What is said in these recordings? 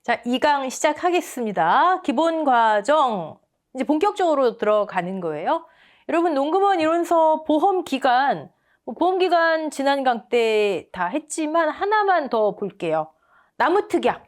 자, 2강 시작하겠습니다. 기본 과정, 이제 본격적으로 들어가는 거예요. 여러분, 농금원 이론서 보험기간, 보험기간 지난 강 때 다 했지만 하나만 더 볼게요. 나무특약.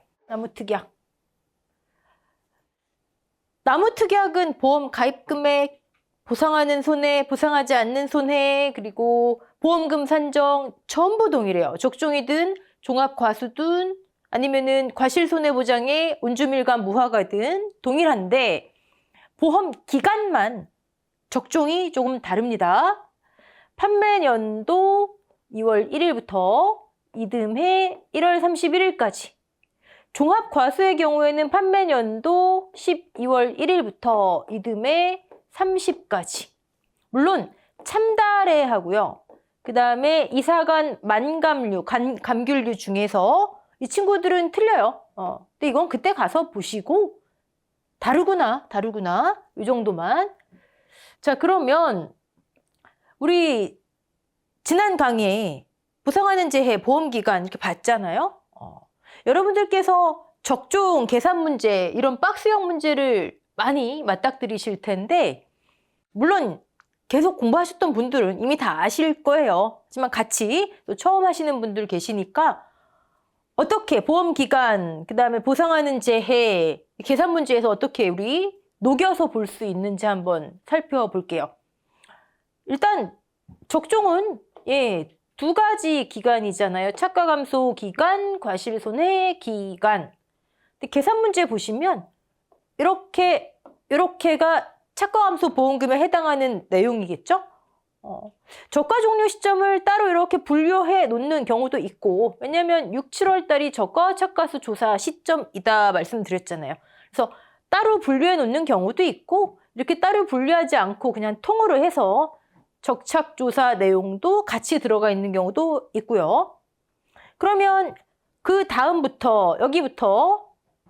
나무특약은 보험 가입금액, 보상하는 손해, 보상하지 않는 손해, 그리고 보험금 산정 전부 동일해요. 적종이든 종합과수든 아니면은 과실손해보장의 운주밀감 무화과든 동일한데 보험 기간만 적종이 조금 다릅니다. 판매년도 2월 1일부터 이듬해 1월 31일까지. 종합과수의 경우에는 판매년도 12월 1일부터 이듬해 30까지. 물론 참다래 하고요. 그 다음에 이사간 만감류, 감귤류 중에서 이 친구들은 틀려요. 근데 이건 그때 가서 보시고 다르구나. 이 정도만. 자, 그러면 우리 지난 강의에 보상하는 재해 보험기간 이렇게 봤잖아요. 여러분들께서 적종 계산 문제, 이런 박스형 문제를 많이 맞닥뜨리실 텐데 물론 계속 공부하셨던 분들은 이미 다 아실 거예요. 하지만 같이 또 처음 하시는 분들 계시니까 어떻게 보험기간, 그 다음에 보상하는 재해, 계산 문제에서 어떻게 우리 녹여서 볼 수 있는지 한번 살펴볼게요. 일단 적종은 두 가지 기간이잖아요. 착가감소 기간, 과실손해 기간. 근데 계산 문제 보시면 이렇게가 착가감소 보험금에 해당하는 내용이겠죠? 저가 종료 시점을 따로 이렇게 분류해 놓는 경우도 있고, 왜냐면 6, 7월 달이 저가 착가수 조사 시점이다 말씀드렸잖아요. 그래서 따로 분류해 놓는 경우도 있고, 이렇게 따로 분류하지 않고 그냥 통으로 해서 적착조사 내용도 같이 들어가 있는 경우도 있고요. 그러면 그 다음부터 여기부터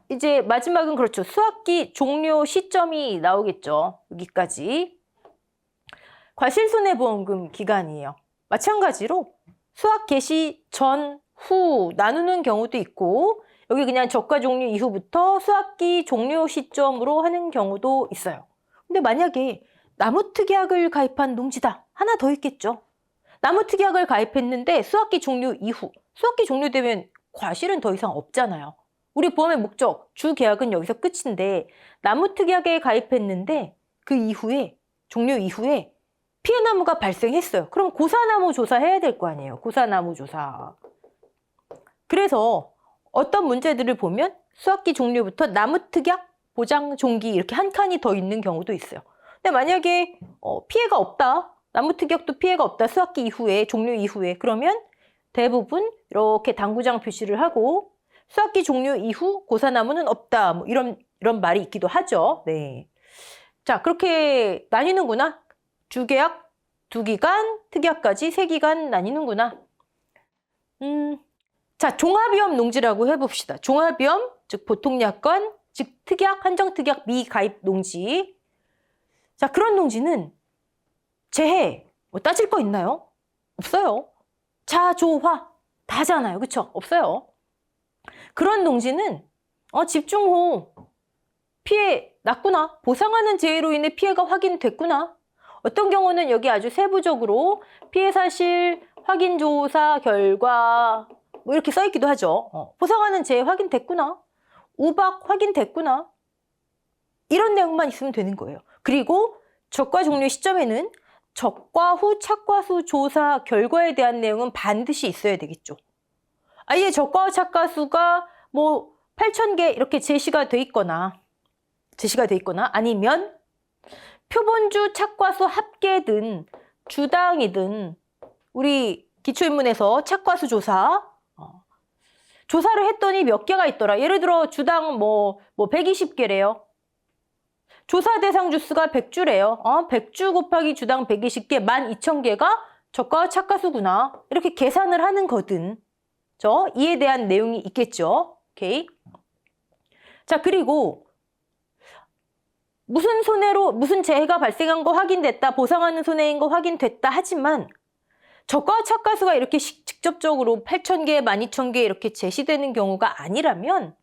이제 마지막은 그렇죠. 수학기 종료 시점이 나오겠죠. 여기까지. 과실손해보험금 기간이에요. 마찬가지로 수학 개시 전, 후 나누는 경우도 있고 여기 그냥 저가 종료 이후부터 수학기 종료 시점으로 하는 경우도 있어요. 근데 만약에 나무특약을 가입한 농지다. 하나 더 있겠죠. 나무특약을 가입했는데 수학기 종료 이후, 수학기 종료되면 과실은 더 이상 없잖아요. 우리 보험의 목적, 주계약은 여기서 끝인데 나무특약에 가입했는데 그 이후에, 종료 이후에 피해나무가 발생했어요. 그럼 고사나무 조사해야 될 거 아니에요. 고사나무 조사. 그래서 어떤 문제들을 보면 수학기 종료부터 나무특약, 보장종기 이렇게 한 칸이 더 있는 경우도 있어요. 근데 만약에 피해가 없다. 나무특약도 피해가 없다. 수학기 이후에, 종료 이후에. 그러면 대부분 이렇게 당구장 표시를 하고 수학기 종료 이후 고사나무는 없다. 뭐 이런 말이 있기도 하죠. 네. 자, 그렇게 나뉘는구나. 주계약, 두기간, 특약까지 3기간 나뉘는구나. 자, 종합위험 농지라고 해봅시다. 종합위험, 즉 보통약관, 즉 특약, 한정특약 미가입 농지. 자, 그런 농지는 재해 뭐 따질 거 있나요? 없어요. 자조화 다잖아요. 그쵸? 없어요. 그런 농지는 집중호 피해 났구나. 보상하는 재해로 인해 피해가 확인됐구나. 어떤 경우는 여기 아주 세부적으로 피해 사실 확인 조사 결과 뭐 이렇게 써 있기도 하죠. 보상하는 재해 확인됐구나. 우박 확인됐구나. 이런 내용만 있으면 되는 거예요. 그리고 적과 종료 시점에는 적과 후 착과수 조사 결과에 대한 내용은 반드시 있어야 되겠죠. 아예 적과 착과수가 뭐 8,000개 이렇게 제시가 돼 있거나 아니면 표본주 착과수 합계든 주당이든 우리 기초인문에서 착과수 조사 조사를 했더니 몇 개가 있더라. 예를 들어 주당 뭐 120개래요. 조사 대상 주수가 100주래요. 100주 곱하기 주당 120개, 12,000개가 저가 착과수구나. 이렇게 계산을 하는 거든. 이에 대한 내용이 있겠죠. 오케이. 자, 그리고 무슨 손해로 무슨 재해가 발생한 거 확인됐다. 보상하는 손해인 거 확인됐다. 하지만 저가 착과수가 이렇게 직접적으로 8,000개, 12,000개 이렇게 제시되는 경우가 아니라면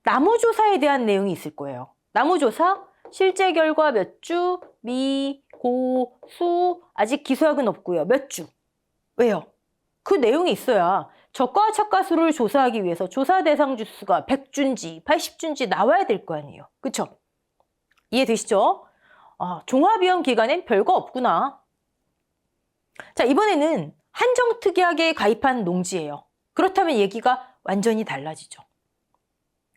나무조사에 대한 내용이 있을 거예요. 나무조사, 실제 결과 몇 주, 미, 고, 수, 아직 기수학은 없고요. 몇 주. 왜요? 그 내용이 있어야 적과 착과수를 조사하기 위해서 조사 대상 주수가 100주인지 80주인지 나와야 될 거 아니에요. 그쵸? 이해되시죠? 종합위험 기간엔 별거 없구나. 자, 이번에는 한정특약에 가입한 농지예요. 그렇다면 얘기가 완전히 달라지죠.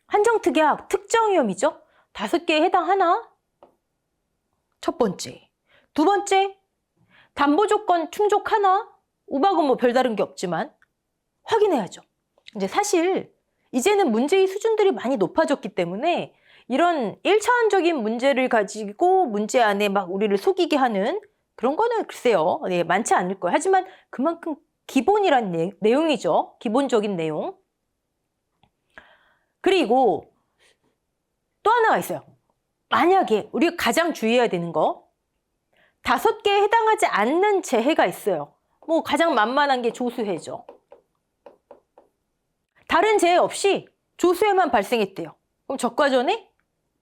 한정특약, 특정위험이죠? 5개에 해당하나? 첫 번째. 두 번째, 담보조건 충족하나? 우박은 뭐 별다른 게 없지만 확인해야죠. 이제 사실 이제는 문제의 수준들이 많이 높아졌기 때문에 이런 1차원적인 문제를 가지고 문제 안에 막 우리를 속이게 하는 그런 거는 글쎄요. 네, 많지 않을 거예요. 하지만 그만큼 기본이란 내용이죠. 기본적인 내용. 그리고 또 하나가 있어요. 만약에 우리가 가장 주의해야 되는 거 5개에 해당하지 않는 재해가 있어요. 뭐 가장 만만한 게 조수해죠. 다른 재해 없이 조수해만 발생했대요. 그럼 적과전에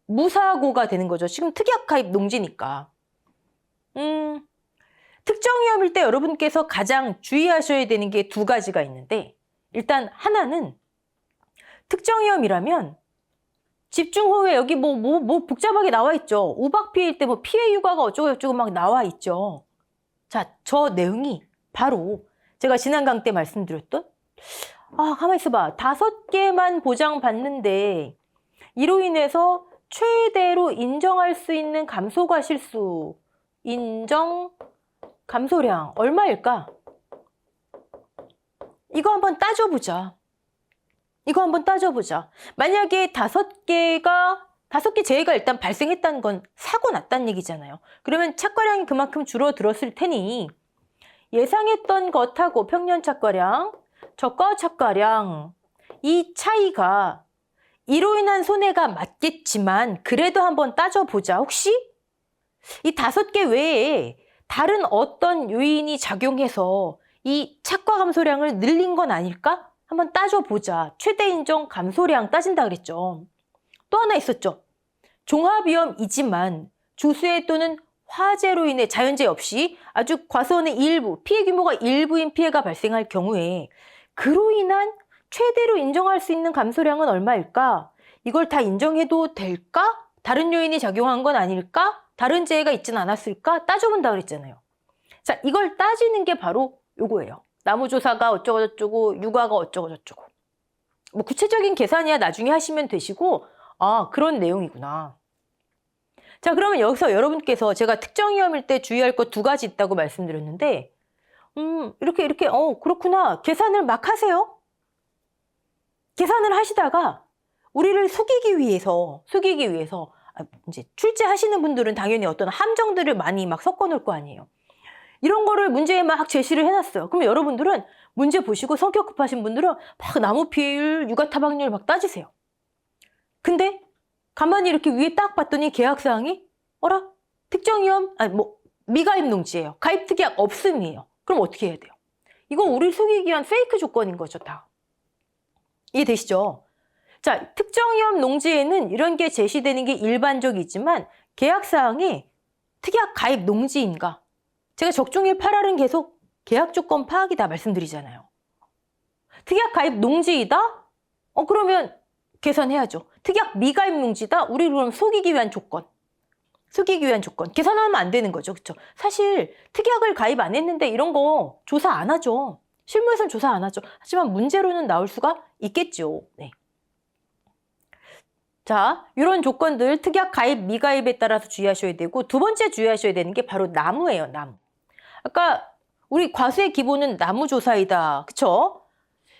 무사고가 되는 거죠. 지금 특약 가입 농지니까. 특정위험일 때 여러분께서 가장 주의하셔야 되는 게 2가지가 있는데 일단 하나는 특정위험이라면 집중호우에 여기 뭐 복잡하게 나와 있죠. 우박 피해일 때 뭐 피해 휴가가 어쩌고저쩌고 막 나와 있죠. 자, 저 내용이 바로 제가 지난 강 때 말씀드렸던 가만히 있어봐. 5개만 보장받는데 이로 인해서 최대로 인정할 수 있는 감소가 실수. 인정 감소량 얼마일까? 이거 한번 따져보자. 만약에 5개 재해가 일단 발생했다는 건 사고 났다는 얘기잖아요. 그러면 착과량이 그만큼 줄어들었을 테니 예상했던 것하고 평년 착과량, 저가 착과량 이 차이가 이로 인한 손해가 맞겠지만 그래도 한번 따져보자. 혹시 이 5개 외에 다른 어떤 요인이 작용해서 이 착과 감소량을 늘린 건 아닐까? 한번 따져보자. 최대 인정 감소량 따진다 그랬죠. 또 하나 있었죠. 종합위험이지만 조수해 또는 화재로 인해 자연재해 없이 아주 과소한의 일부, 피해 규모가 일부인 피해가 발생할 경우에 그로 인한 최대로 인정할 수 있는 감소량은 얼마일까? 이걸 다 인정해도 될까? 다른 요인이 작용한 건 아닐까? 다른 재해가 있진 않았을까? 따져본다 그랬잖아요. 자, 이걸 따지는 게 바로 요거예요. 나무조사가 어쩌고저쩌고, 육아가 어쩌고저쩌고. 뭐 구체적인 계산이야 나중에 하시면 되시고, 그런 내용이구나. 자, 그러면 여기서 여러분께서 제가 특정위험일 때 주의할 것 2가지 있다고 말씀드렸는데, 이렇게, 그렇구나. 계산을 막 하세요. 계산을 하시다가, 우리를 속이기 위해서, 이제 출제하시는 분들은 당연히 어떤 함정들을 많이 막 섞어 놓을 거 아니에요. 이런 거를 문제에 막 제시를 해놨어요. 그럼 여러분들은 문제 보시고 성격 급하신 분들은 막 나무 피해율, 육아 타박률 막 따지세요. 근데 가만히 이렇게 위에 딱 봤더니 계약사항이 특정위험, 미가입 농지예요. 가입 특약 없음이에요. 그럼 어떻게 해야 돼요? 이거 우리를 속이기 위한 페이크 조건인 거죠, 다. 이해되시죠? 자, 특정위험 농지에는 이런 게 제시되는 게 일반적이지만 계약사항에 특약 가입 농지인가? 제가 적중일 8할은 계속 계약 조건 파악이다 말씀드리잖아요. 특약 가입 농지이다? 그러면 계산해야죠. 특약 미가입 농지다? 우리를 그럼 속이기 위한 조건. 계산하면 안 되는 거죠. 그렇죠? 사실 특약을 가입 안 했는데 이런 거 조사 안 하죠. 실무에서는 조사 안 하죠. 하지만 문제로는 나올 수가 있겠죠. 네. 자, 이런 조건들 특약 가입, 미가입에 따라서 주의하셔야 되고 2번째 주의하셔야 되는 게 바로 나무예요. 나무. 아까 우리 과수의 기본은 나무조사이다. 그쵸?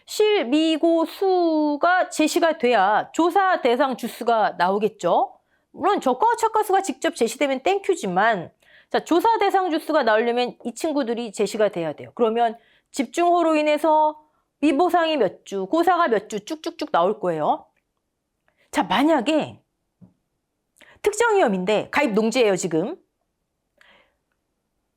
실, 미, 고, 수가 제시가 돼야 조사 대상 주수가 나오겠죠? 물론 적과와 착과수가 직접 제시되면 땡큐지만 자, 조사 대상 주수가 나오려면 이 친구들이 제시가 돼야 돼요. 그러면 집중호우로 인해서 미보상이 몇 주, 고사가 몇 주 쭉쭉쭉 나올 거예요. 자, 만약에 특정위험인데 가입 농지예요, 지금.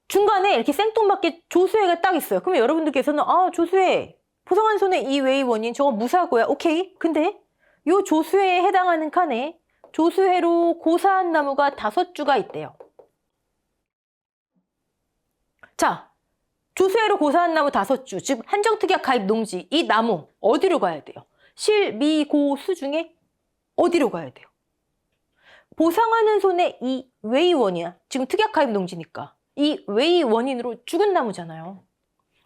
중간에 이렇게 생뚱맞게 조수해가 딱 있어요. 그러면 여러분들께서는 조수해, 보상한 손해 이외의 원인 저거 무사고야. 오케이. 근데 요 조수회에 해당하는 칸에 조수회로 고사한 나무가 5주가 있대요. 자, 조수회로 고사한 나무 5주, 즉 한정특약 가입 농지, 이 나무 어디로 가야 돼요? 실, 미, 고, 수 중에 어디로 가야 돼요? 보상하는 손의 이 외의원이야. 지금 특약 가입 농지니까. 이 외의원인으로 죽은 나무잖아요.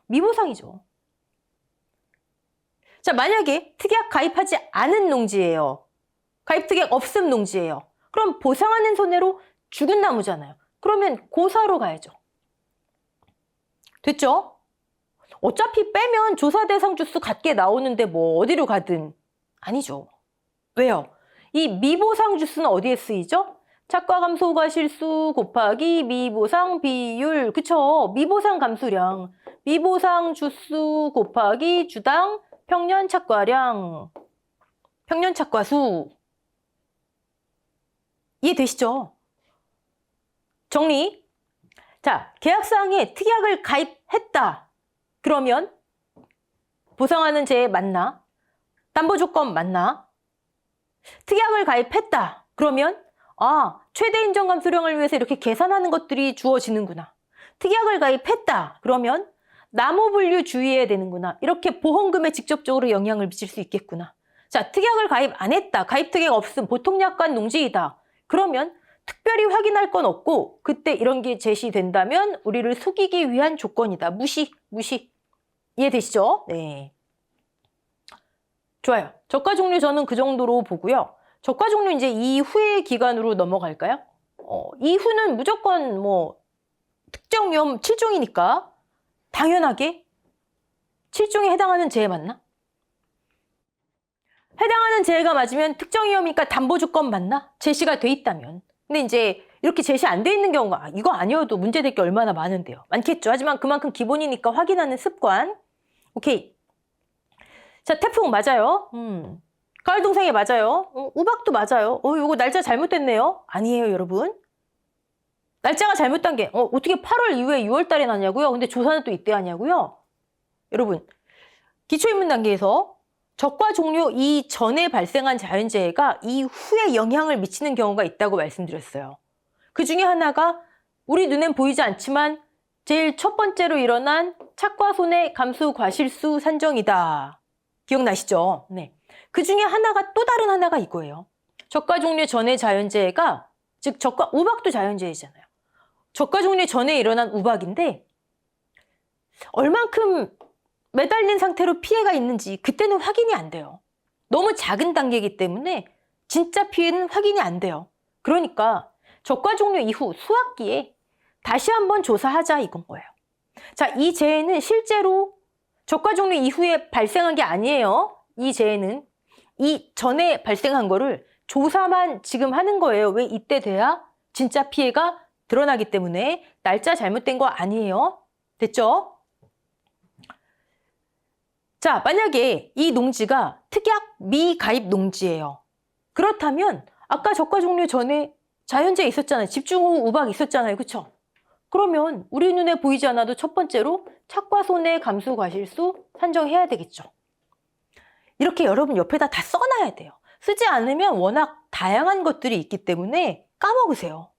미보상이죠. 자, 만약에 특약 가입하지 않은 농지예요. 가입 특약 없음 농지예요. 그럼 보상하는 손해로 죽은 나무잖아요. 그러면 고사로 가야죠. 됐죠? 어차피 빼면 조사 대상 주수 같게 나오는데 뭐 어디로 가든 아니죠. 왜요? 이 미보상 주수는 어디에 쓰이죠? 착과 감소 과실수 곱하기 미보상 비율. 그쵸? 미보상 감수량. 미보상 주수 곱하기 주당 평년 착과량. 평년 착과수. 이해되시죠? 정리. 자, 계약사항에 특약을 가입했다. 그러면 보상하는 제 맞나? 담보조건 맞나? 특약을 가입했다. 그러면 최대 인정 감수령을 위해서 이렇게 계산하는 것들이 주어지는구나. 특약을 가입했다. 그러면 나무 분류 주의해야 되는구나. 이렇게 보험금에 직접적으로 영향을 미칠 수 있겠구나. 자, 특약을 가입 안 했다. 가입 특약 없음. 보통약관 농지이다. 그러면 특별히 확인할 건 없고 그때 이런 게 제시된다면 우리를 속이기 위한 조건이다. 무시. 이해되시죠? 네. 좋아요. 저가 종류 저는 그 정도로 보고요. 저가 종류 이제 이후의 기간으로 넘어갈까요? 이후는 무조건 뭐 특정 위험 7종이니까 당연하게 7종에 해당하는 재해 맞나? 해당하는 재해가 맞으면 특정 위험이니까 담보 조건 맞나? 제시가 돼 있다면. 근데 이제 이렇게 제시 안 돼 있는 경우가 이거 아니어도 문제될 게 얼마나 많은데요. 많겠죠. 하지만 그만큼 기본이니까 확인하는 습관. 오케이. 자, 태풍 맞아요. 가을 동생에 맞아요. 우박도 맞아요. 요거 날짜 잘못됐네요. 아니에요, 여러분. 날짜가 잘못된 게 어떻게 8월 이후에 6월 달에 나냐고요? 근데 조사는 또 이때 하냐고요? 여러분, 기초입문 단계에서 적과 종료 이전에 발생한 자연재해가 이후에 영향을 미치는 경우가 있다고 말씀드렸어요. 그 중에 하나가 우리 눈엔 보이지 않지만 제일 첫 번째로 일어난 착과 손해 감수 과실수 산정이다. 기억나시죠? 네. 그 중에 하나가 또 다른 하나가 이거예요. 적과 종료 전의 자연재해가 즉 우박도 자연재해잖아요. 적과 종료 전에 일어난 우박인데 얼만큼 매달린 상태로 피해가 있는지 그때는 확인이 안 돼요. 너무 작은 단계이기 때문에 진짜 피해는 확인이 안 돼요. 그러니까 적과 종료 이후 수학기에 다시 한번 조사하자 이건 거예요. 자, 이 재해는 실제로 적과 종료 이후에 발생한 게 아니에요. 이 재해는 이 전에 발생한 거를 조사만 지금 하는 거예요. 왜? 이때 돼야 진짜 피해가 드러나기 때문에 날짜 잘못된 거 아니에요. 됐죠? 자, 만약에 이 농지가 특약 미가입 농지예요. 그렇다면 아까 적과 종료 전에 자연재해 있었잖아요. 집중호우 우박 있었잖아요. 그쵸? 그러면 우리 눈에 보이지 않아도 첫 번째로 착과 손해 감수 과실수 산정해야 되겠죠. 이렇게 여러분 옆에다 다 써놔야 돼요. 쓰지 않으면 워낙 다양한 것들이 있기 때문에 까먹으세요.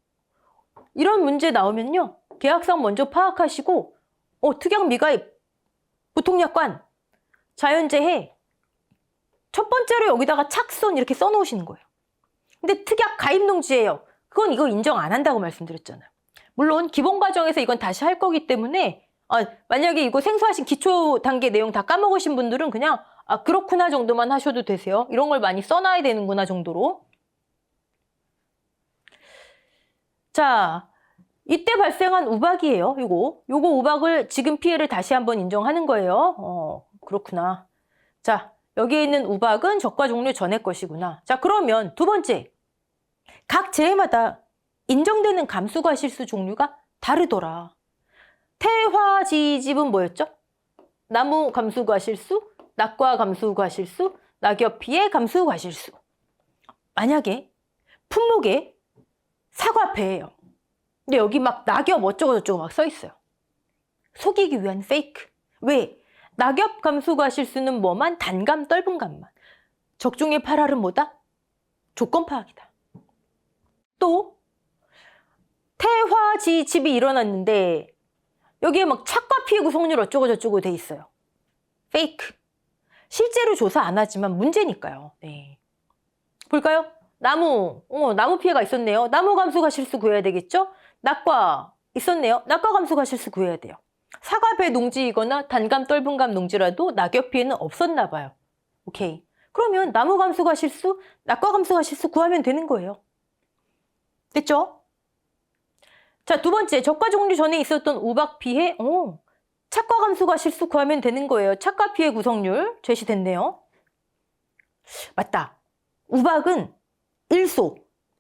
이런 문제 나오면요. 계약상 먼저 파악하시고 특약 미가입, 보통약관, 자연재해 첫 번째로 여기다가 착손 이렇게 써놓으시는 거예요. 근데 특약 가입 농지예요. 그건 이거 인정 안 한다고 말씀드렸잖아요. 물론 기본 과정에서 이건 다시 할 거기 때문에 만약에 이거 생소하신 기초 단계 내용 다 까먹으신 분들은 그냥 그렇구나 정도만 하셔도 되세요. 이런 걸 많이 써놔야 되는구나 정도로. 자, 이때 발생한 우박이에요. 요거 우박을 지금 피해를 다시 한번 인정하는 거예요. 그렇구나. 자, 여기에 있는 우박은 적과 종료 전의 것이구나. 자, 그러면 두 번째. 각 재해마다 인정되는 감수과실수 종류가 다르더라. 태화지집은 뭐였죠? 나무 감수과실수, 낙과 감수과실수, 낙엽 피해 감수과실수. 만약에 품목에 사과배예요. 근데 여기 막 낙엽 어쩌고저쩌고 막 써 있어요. 속이기 위한 페이크. 왜? 낙엽 감수과실수는 뭐만? 단감, 떫은 감만. 적중의 8할은 뭐다? 조건 파악이다. 또 태화지집이 일어났는데 여기에 막 착과 피해 구성률 어쩌고 저쩌고 돼 있어요. 페이크. 실제로 조사 안 하지만 문제니까요. 네. 볼까요? 나무 피해가 있었네요. 나무 감수가 실수 구해야 되겠죠? 낙과 있었네요. 낙과 감수가 실수 구해야 돼요. 사과배 농지이거나 단감 떫은감 농지라도 낙엽 피해는 없었나 봐요. 오케이. 그러면 나무 감수가 실수, 낙과 감수가 실수 구하면 되는 거예요. 됐죠? 자, 두 번째, 적과 종류 전에 있었던 우박 피해, 착과 감수가 실수 구하면 되는 거예요. 착과 피해 구성률 제시됐네요. 맞다. 우박은 일소,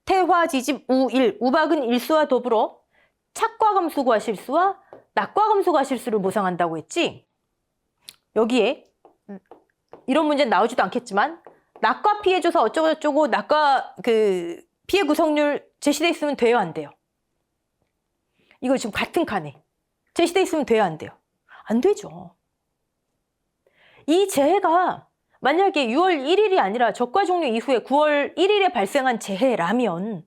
태화지집 우일, 우박은 일수와 더불어 착과 감수가 실수와 낙과 감수가 실수를 보상한다고 했지? 여기에 이런 문제는 나오지도 않겠지만 낙과 피해 조사 어쩌고저쩌고 낙과 피해 구성률 제시돼 있으면 돼요, 안 돼요? 이거 지금 같은 칸에 제시돼 있으면 돼요, 안 돼요? 안 되죠. 이 재해가 만약에 6월 1일이 아니라 적과 종료 이후에 9월 1일에 발생한 재해라면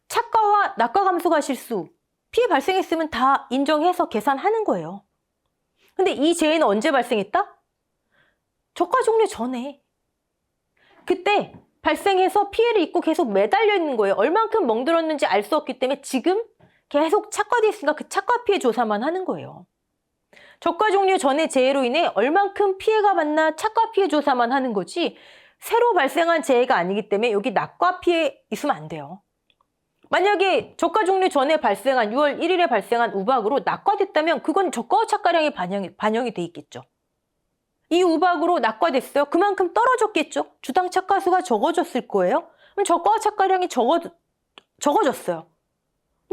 착과와 낙과 감수가 실수, 피해 발생했으면 다 인정해서 계산하는 거예요. 근데 이 재해는 언제 발생했다? 적과 종료 전에. 그때 발생해서 피해를 입고 계속 매달려 있는 거예요. 얼만큼 멍들었는지 알 수 없기 때문에 지금 계속 착과돼 있으니까 그 착과 피해 조사만 하는 거예요. 적과 종료 전의 재해로 인해 얼만큼 피해가 받나 착과 피해 조사만 하는 거지 새로 발생한 재해가 아니기 때문에 여기 낙과 피해 있으면 안 돼요. 만약에 적과 종료 전에 발생한 6월 1일에 발생한 우박으로 낙과됐다면 그건 적과와 착과량이 반영이 돼 있겠죠. 이 우박으로 낙과됐어요. 그만큼 떨어졌겠죠. 주당 착과수가 적어졌을 거예요. 그럼 적과와 착과량이 적어졌어요.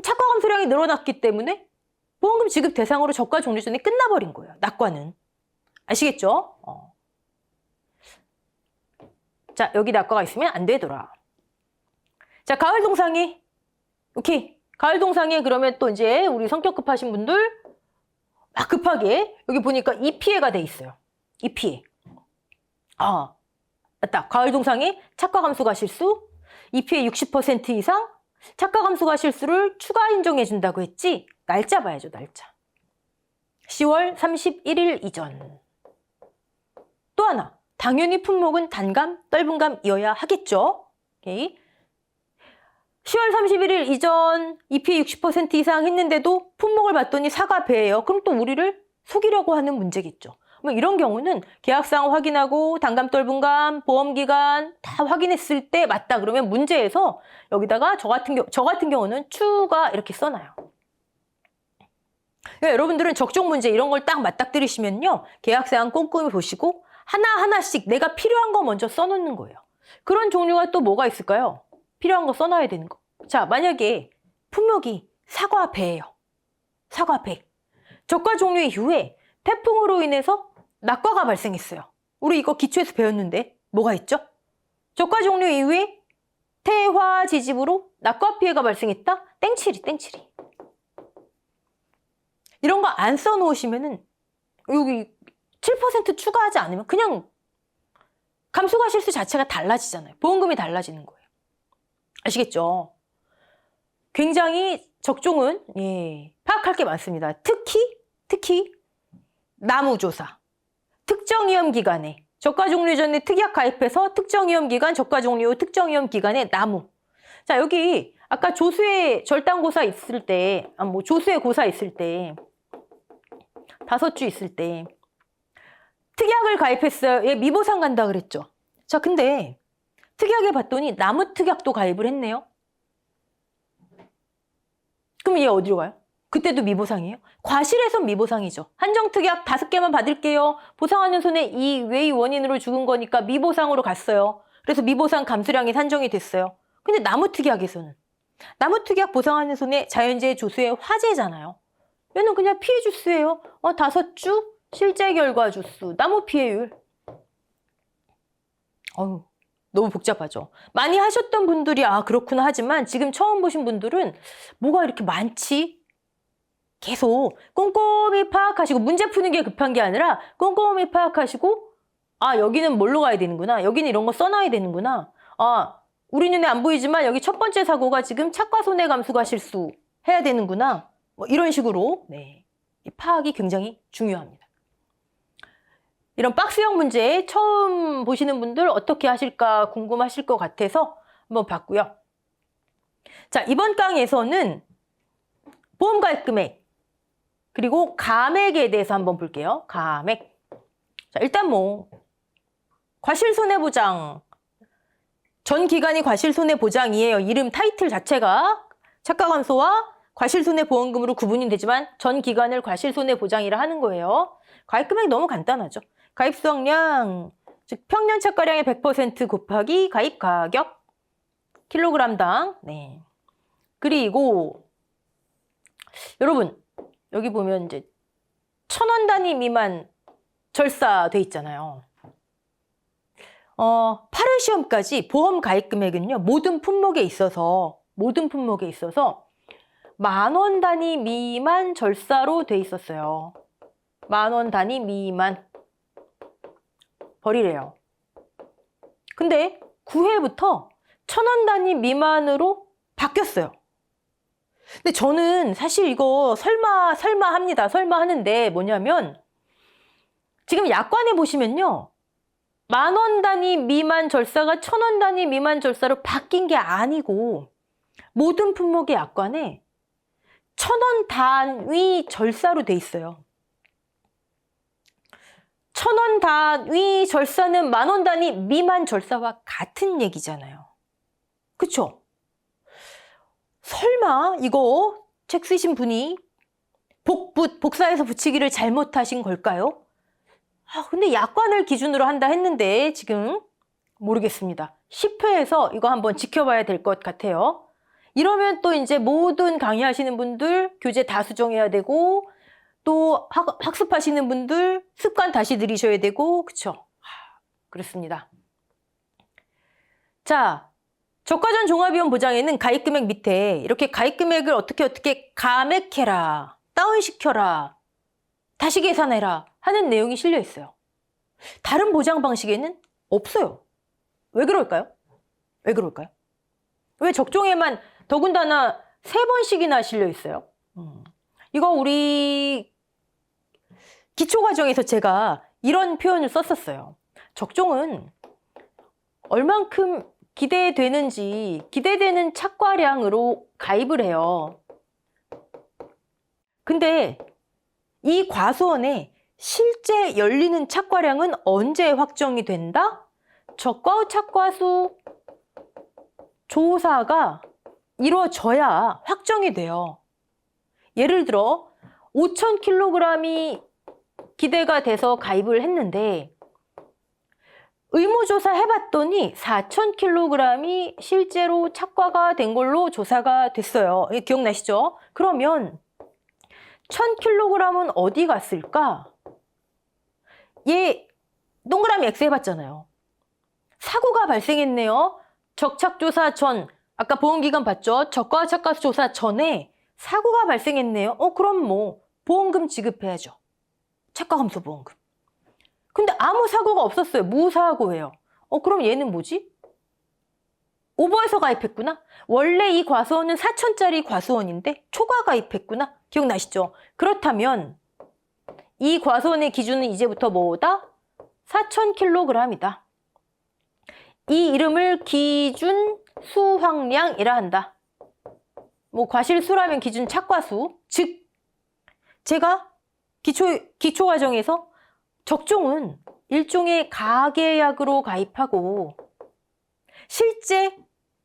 착과 감소량이 늘어났기 때문에 보험금 지급 대상으로 적과 종료 전에 끝나버린 거예요. 낙과는. 아시겠죠? 자, 여기 낙과가 있으면 안 되더라. 자, 가을 동상에. 오케이. 가을 동상에 그러면 또 이제 우리 성격 급하신 분들 막 급하게 여기 보니까 이 피해가 돼 있어요. 이 피해. 맞다. 가을 동상에 착과 감수가 실수, 이 피해 60% 이상 착과 감수가 실수를 추가 인정해 준다고 했지? 날짜 봐야죠, 날짜. 10월 31일 이전. 또 하나. 당연히 품목은 단감, 떫은감이어야 하겠죠? 오케이. 10월 31일 이전 이 피해 60% 이상 했는데도 품목을 봤더니 사과배예요. 그럼 또 우리를 속이려고 하는 문제겠죠. 이런 경우는 계약사항 확인하고 단감, 떫은감, 보험기간 다 확인했을 때 맞다 그러면 문제에서 여기다가 저 같은 경우는 추가 이렇게 써놔요. 그러니까 여러분들은 적정 문제 이런 걸 딱 맞닥뜨리시면요. 계약사항 꼼꼼히 보시고 하나하나씩 내가 필요한 거 먼저 써놓는 거예요. 그런 종류가 또 뭐가 있을까요? 필요한 거 써놔야 되는 거. 자, 만약에 품목이 사과배예요. 사과배. 적과 종료 이후에 태풍으로 인해서 낙과가 발생했어요. 우리 이거 기초에서 배웠는데 뭐가 있죠? 적과 종료 이후에 태화 지집으로 낙과 피해가 발생했다? 땡칠이. 이런 거 안 써놓으시면은 여기 7% 추가하지 않으면 그냥 감수가 실수 자체가 달라지잖아요. 보험금이 달라지는 거예요. 아시겠죠? 굉장히 적종은 파악할 게 많습니다. 특히 나무조사. 특정 위험 기간에 적과 종료 전에 특약 가입해서 특정 위험 기간, 적과 종료 후 특정 위험 기간에 나무. 자, 여기 아까 조수의 절단고사 있을 때, 조수의 고사 있을 때 5주 있을 때 특약을 가입했어요. 얘 미보상 간다 그랬죠. 자, 근데 특약에 봤더니 나무 특약도 가입을 했네요. 그럼 얘 어디로 가요? 그때도 미보상이에요? 과실에선 미보상이죠. 한정특약 5개만 받을게요. 보상하는 손해 이 외의 원인으로 죽은 거니까 미보상으로 갔어요. 그래서 미보상 감수량이 산정이 됐어요. 근데 나무특약에서는 나무특약 보상하는 손해 자연재해 조수의 화재잖아요. 얘는 그냥 피해 주수예요. 5주 실제 결과 주수 나무 피해율. 너무 복잡하죠. 많이 하셨던 분들이 그렇구나 하지만 지금 처음 보신 분들은 뭐가 이렇게 많지? 계속 꼼꼼히 파악하시고 문제 푸는 게 급한 게 아니라 꼼꼼히 파악하시고 아, 여기는 뭘로 가야 되는구나. 여기는 이런 거 써놔야 되는구나. 아, 우리 눈에 안 보이지만 여기 첫 번째 사고가 지금 차과 손해감수가 실수해야 되는구나. 뭐 이런 식으로 네, 이 파악이 굉장히 중요합니다. 이런 박스형 문제 처음 보시는 분들 어떻게 하실까 궁금하실 것 같아서 한번 봤고요. 자, 이번 강에서는 보험가입금액 그리고 감액에 대해서 한번 볼게요. 감액. 자, 일단 뭐 과실손해보장 전 기간이 과실손해보장이에요. 이름 타이틀 자체가 차가감소와 과실손해보험금으로 구분이 되지만 전 기간을 과실손해보장이라 하는 거예요. 가입금액 너무 간단하죠. 가입수확량, 즉 평년 차가량의 100% 곱하기 가입가격 킬로그램당. 네. 그리고 여러분 여기 보면 이제 1,000원 단위 미만 절사돼 있잖아요. 8회 시험까지 보험 가입 금액은요, 모든 품목에 있어서 10,000원 단위 미만 절사로 돼 있었어요. 10,000원 단위 미만 버리래요. 근데 9회부터 1,000원 단위 미만으로 바뀌었어요. 근데 저는 사실 이거 설마 합니다. 설마 하는데 뭐냐면 지금 약관에 보시면요. 10,000원 단위 미만 절사가 1,000원 단위 미만 절사로 바뀐 게 아니고 모든 품목의 약관에 1,000원 단위 절사로 돼 있어요. 1,000원 단위 절사는 10,000원 단위 미만 절사와 같은 얘기잖아요. 그쵸? 설마 이거 책 쓰신 분이 복사해서 붙이기를 잘못하신 걸까요? 근데 약관을 기준으로 한다 했는데 지금 모르겠습니다. 10회에서 이거 한번 지켜봐야 될 것 같아요. 이러면 또 이제 모든 강의하시는 분들 교재 다 수정해야 되고 또 학습하시는 분들 습관 다시 들이셔야 되고 그쵸? 그렇습니다. 자, 저가전 종합위험 보장에는 가입금액 밑에 이렇게 가입금액을 어떻게 감액해라, 다운시켜라, 다시 계산해라 하는 내용이 실려 있어요. 다른 보장 방식에는 없어요. 왜 그럴까요? 왜 적종에만 더군다나 3번씩이나 실려 있어요? 이거 우리 기초과정에서 제가 이런 표현을 썼었어요. 적종은 얼만큼 기대되는 착과량으로 가입을 해요. 근데 이 과수원에 실제 열리는 착과량은 언제 확정이 된다? 적과후 착과수 조사가 이루어져야 확정이 돼요. 예를 들어 5,000kg이 기대가 돼서 가입을 했는데 의무조사 해봤더니 4,000kg이 실제로 착과가 된 걸로 조사가 됐어요. 기억나시죠? 그러면 1,000kg은 어디 갔을까? 얘 동그라미 X 해봤잖아요. 사고가 발생했네요. 적착조사 전, 아까 보험기간 봤죠? 적과 착과수 조사 전에 사고가 발생했네요. 그럼 뭐 보험금 지급해야죠. 착과감소 보험금. 근데 아무 사고가 없었어요. 무사고예요. 그럼 얘는 뭐지? 오버해서 가입했구나. 원래 이 과수원은 4,000짜리 과수원인데 초과 가입했구나. 기억나시죠? 그렇다면 이 과수원의 기준은 이제부터 뭐다? 4,000kg이다. 이 이름을 기준 수확량이라 한다. 뭐 과실수라면 기준 착과수. 즉 제가 기초과정에서 적종은 일종의 가계약으로 가입하고 실제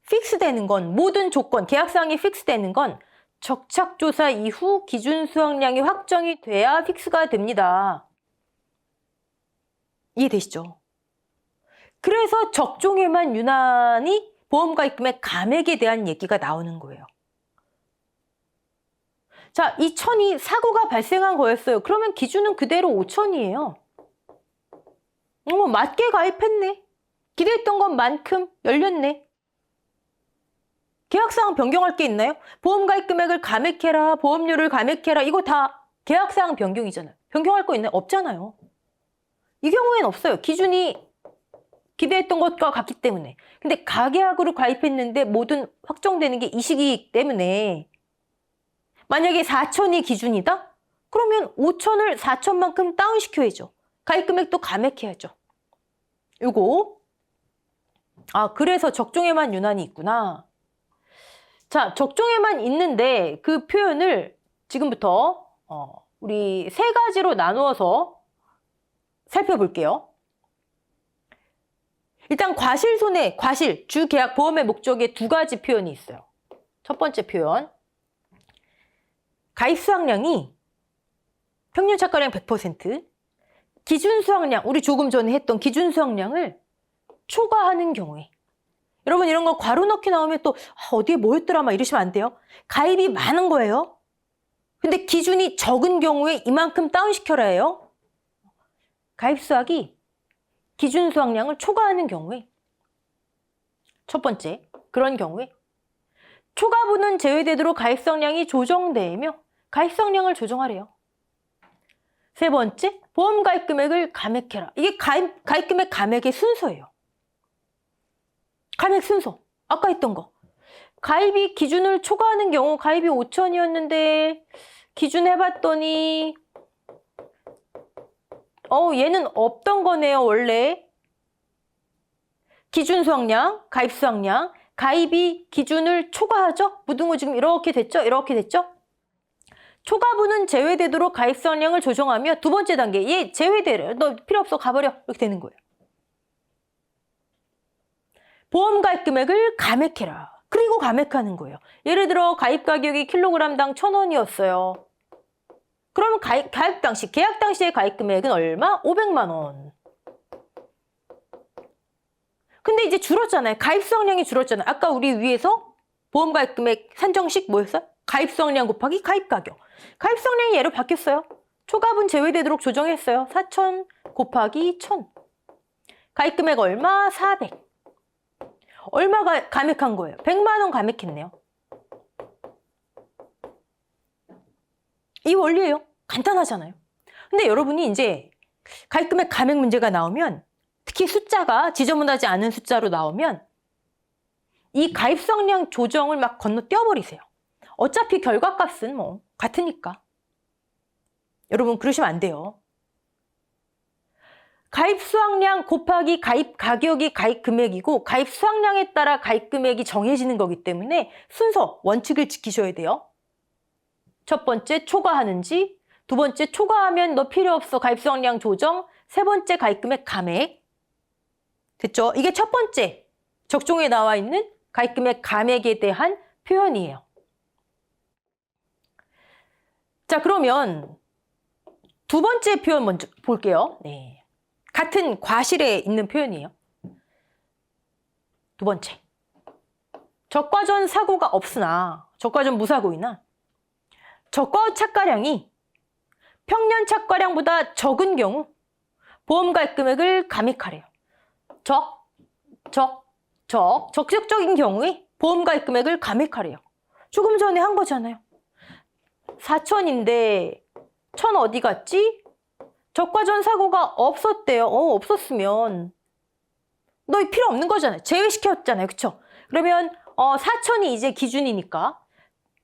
픽스되는 건 모든 조건, 계약사항이 픽스되는 건 적착조사 이후 기준 수확량이 확정이 돼야 픽스가 됩니다. 이해되시죠? 그래서 적종에만 유난히 보험가입금액 감액에 대한 얘기가 나오는 거예요. 자, 이 1,000이 사고가 발생한 거였어요. 그러면 기준은 그대로 5,000이에요. 맞게 가입했네. 기대했던 것만큼 열렸네. 계약사항 변경할 게 있나요? 보험가입 금액을 감액해라, 보험료를 감액해라. 이거 다 계약사항 변경이잖아요. 변경할 거 있나요? 없잖아요. 이 경우에는 없어요. 기준이 기대했던 것과 같기 때문에. 근데 가계약으로 가입했는데 모든 확정되는 게 이 시기이기 때문에 만약에 4천이 기준이다? 그러면 5천을 4천만큼 다운시켜야죠. 가입 금액도 감액해야죠. 요거. 아, 그래서 적종에만 유난이 있구나. 자, 적종에만 있는데 그 표현을 지금부터 우리 세 가지로 나누어서 살펴볼게요. 일단 과실손해, 과실, 주계약 보험의 목적에 두 가지 표현이 있어요. 첫 번째 표현. 가입 수확량이 평균 착과량 100%, 기준 수확량, 우리 조금 전에 했던 기준 수확량을 초과하는 경우에. 여러분 이런 거 괄호 넣기 나오면 또 어디에 뭐였더라 막 이러시면 안 돼요. 가입이 많은 거예요. 근데 기준이 적은 경우에 이만큼 다운시켜라 해요. 가입 수확이 기준 수확량을 초과하는 경우에 첫 번째, 그런 경우에 초과분은 제외되도록 가입 수확량이 조정되며 가입 수확량을 조정하래요. 세 번째, 보험 가입 금액을 감액해라. 이게 가입 금액 감액의 순서예요. 감액 순서. 아까 했던 거. 가입이 기준을 초과하는 경우 가입이 5천이었는데 기준 해봤더니 얘는 없던 거네요, 원래. 기준 수확량, 가입 수확량, 가입이 기준을 초과하죠? 무등호 지금 이렇게 됐죠? 이렇게 됐죠? 초과분은 제외되도록 가입 수확량을 조정하며 두 번째 단계, 얘 제외되래. 너 필요 없어, 가버려. 이렇게 되는 거예요. 보험 가입 금액을 감액해라. 그리고 감액하는 거예요. 예를 들어 가입 가격이 킬로그램당 1,000원이었어요. 그러면 가입 당시, 계약 당시의 가입 금액은 얼마? 500만 원. 근데 이제 줄었잖아요. 가입 수확량이 줄었잖아요. 아까 우리 위에서 보험 가입 금액 산정식 뭐였어요? 가입 수확량 곱하기 가입 가격. 가입 수확량이 얘로 바뀌었어요. 초과분 제외되도록 조정했어요. 4,000 곱하기 1,000. 가입 금액 얼마? 400. 얼마가 감액한 거예요? 100만 원 감액했네요. 이 원리예요. 간단하잖아요. 근데 여러분이 이제 가입 금액 감액 문제가 나오면 특히 숫자가 지저분하지 않은 숫자로 나오면 이 가입 수확량 조정을 막 건너뛰어버리세요. 어차피 결과값은 뭐 같으니까. 여러분 그러시면 안 돼요. 가입 수확량 곱하기 가입 가격이 가입 금액이고 가입 수확량에 따라 가입 금액이 정해지는 거기 때문에 순서, 원칙을 지키셔야 돼요. 첫 번째 초과하는지, 두 번째 초과하면 너 필요 없어 가입 수확량 조정, 세 번째 가입 금액 감액. 됐죠? 이게 첫 번째 적종에 나와 있는 가입 금액 감액에 대한 표현이에요. 자, 그러면 두 번째 표현 먼저 볼게요. 네. 같은 과실에 있는 표현이에요. 두 번째. 적과전 사고가 없으나, 적과전 무사고이나 적과 후 착과량이 평년 착과량보다 적은 경우 보험 가입 금액을 감액하래요. 적극적인 경우에 보험 가입 금액을 감액하래요. 조금 전에 한 거잖아요. 4천인데 1,000 어디 갔지? 적과전 사고가 없었대요. 없었으면 너 필요 없는 거잖아요. 제외시켰잖아요. 그쵸? 그러면 4천이 이제 기준이니까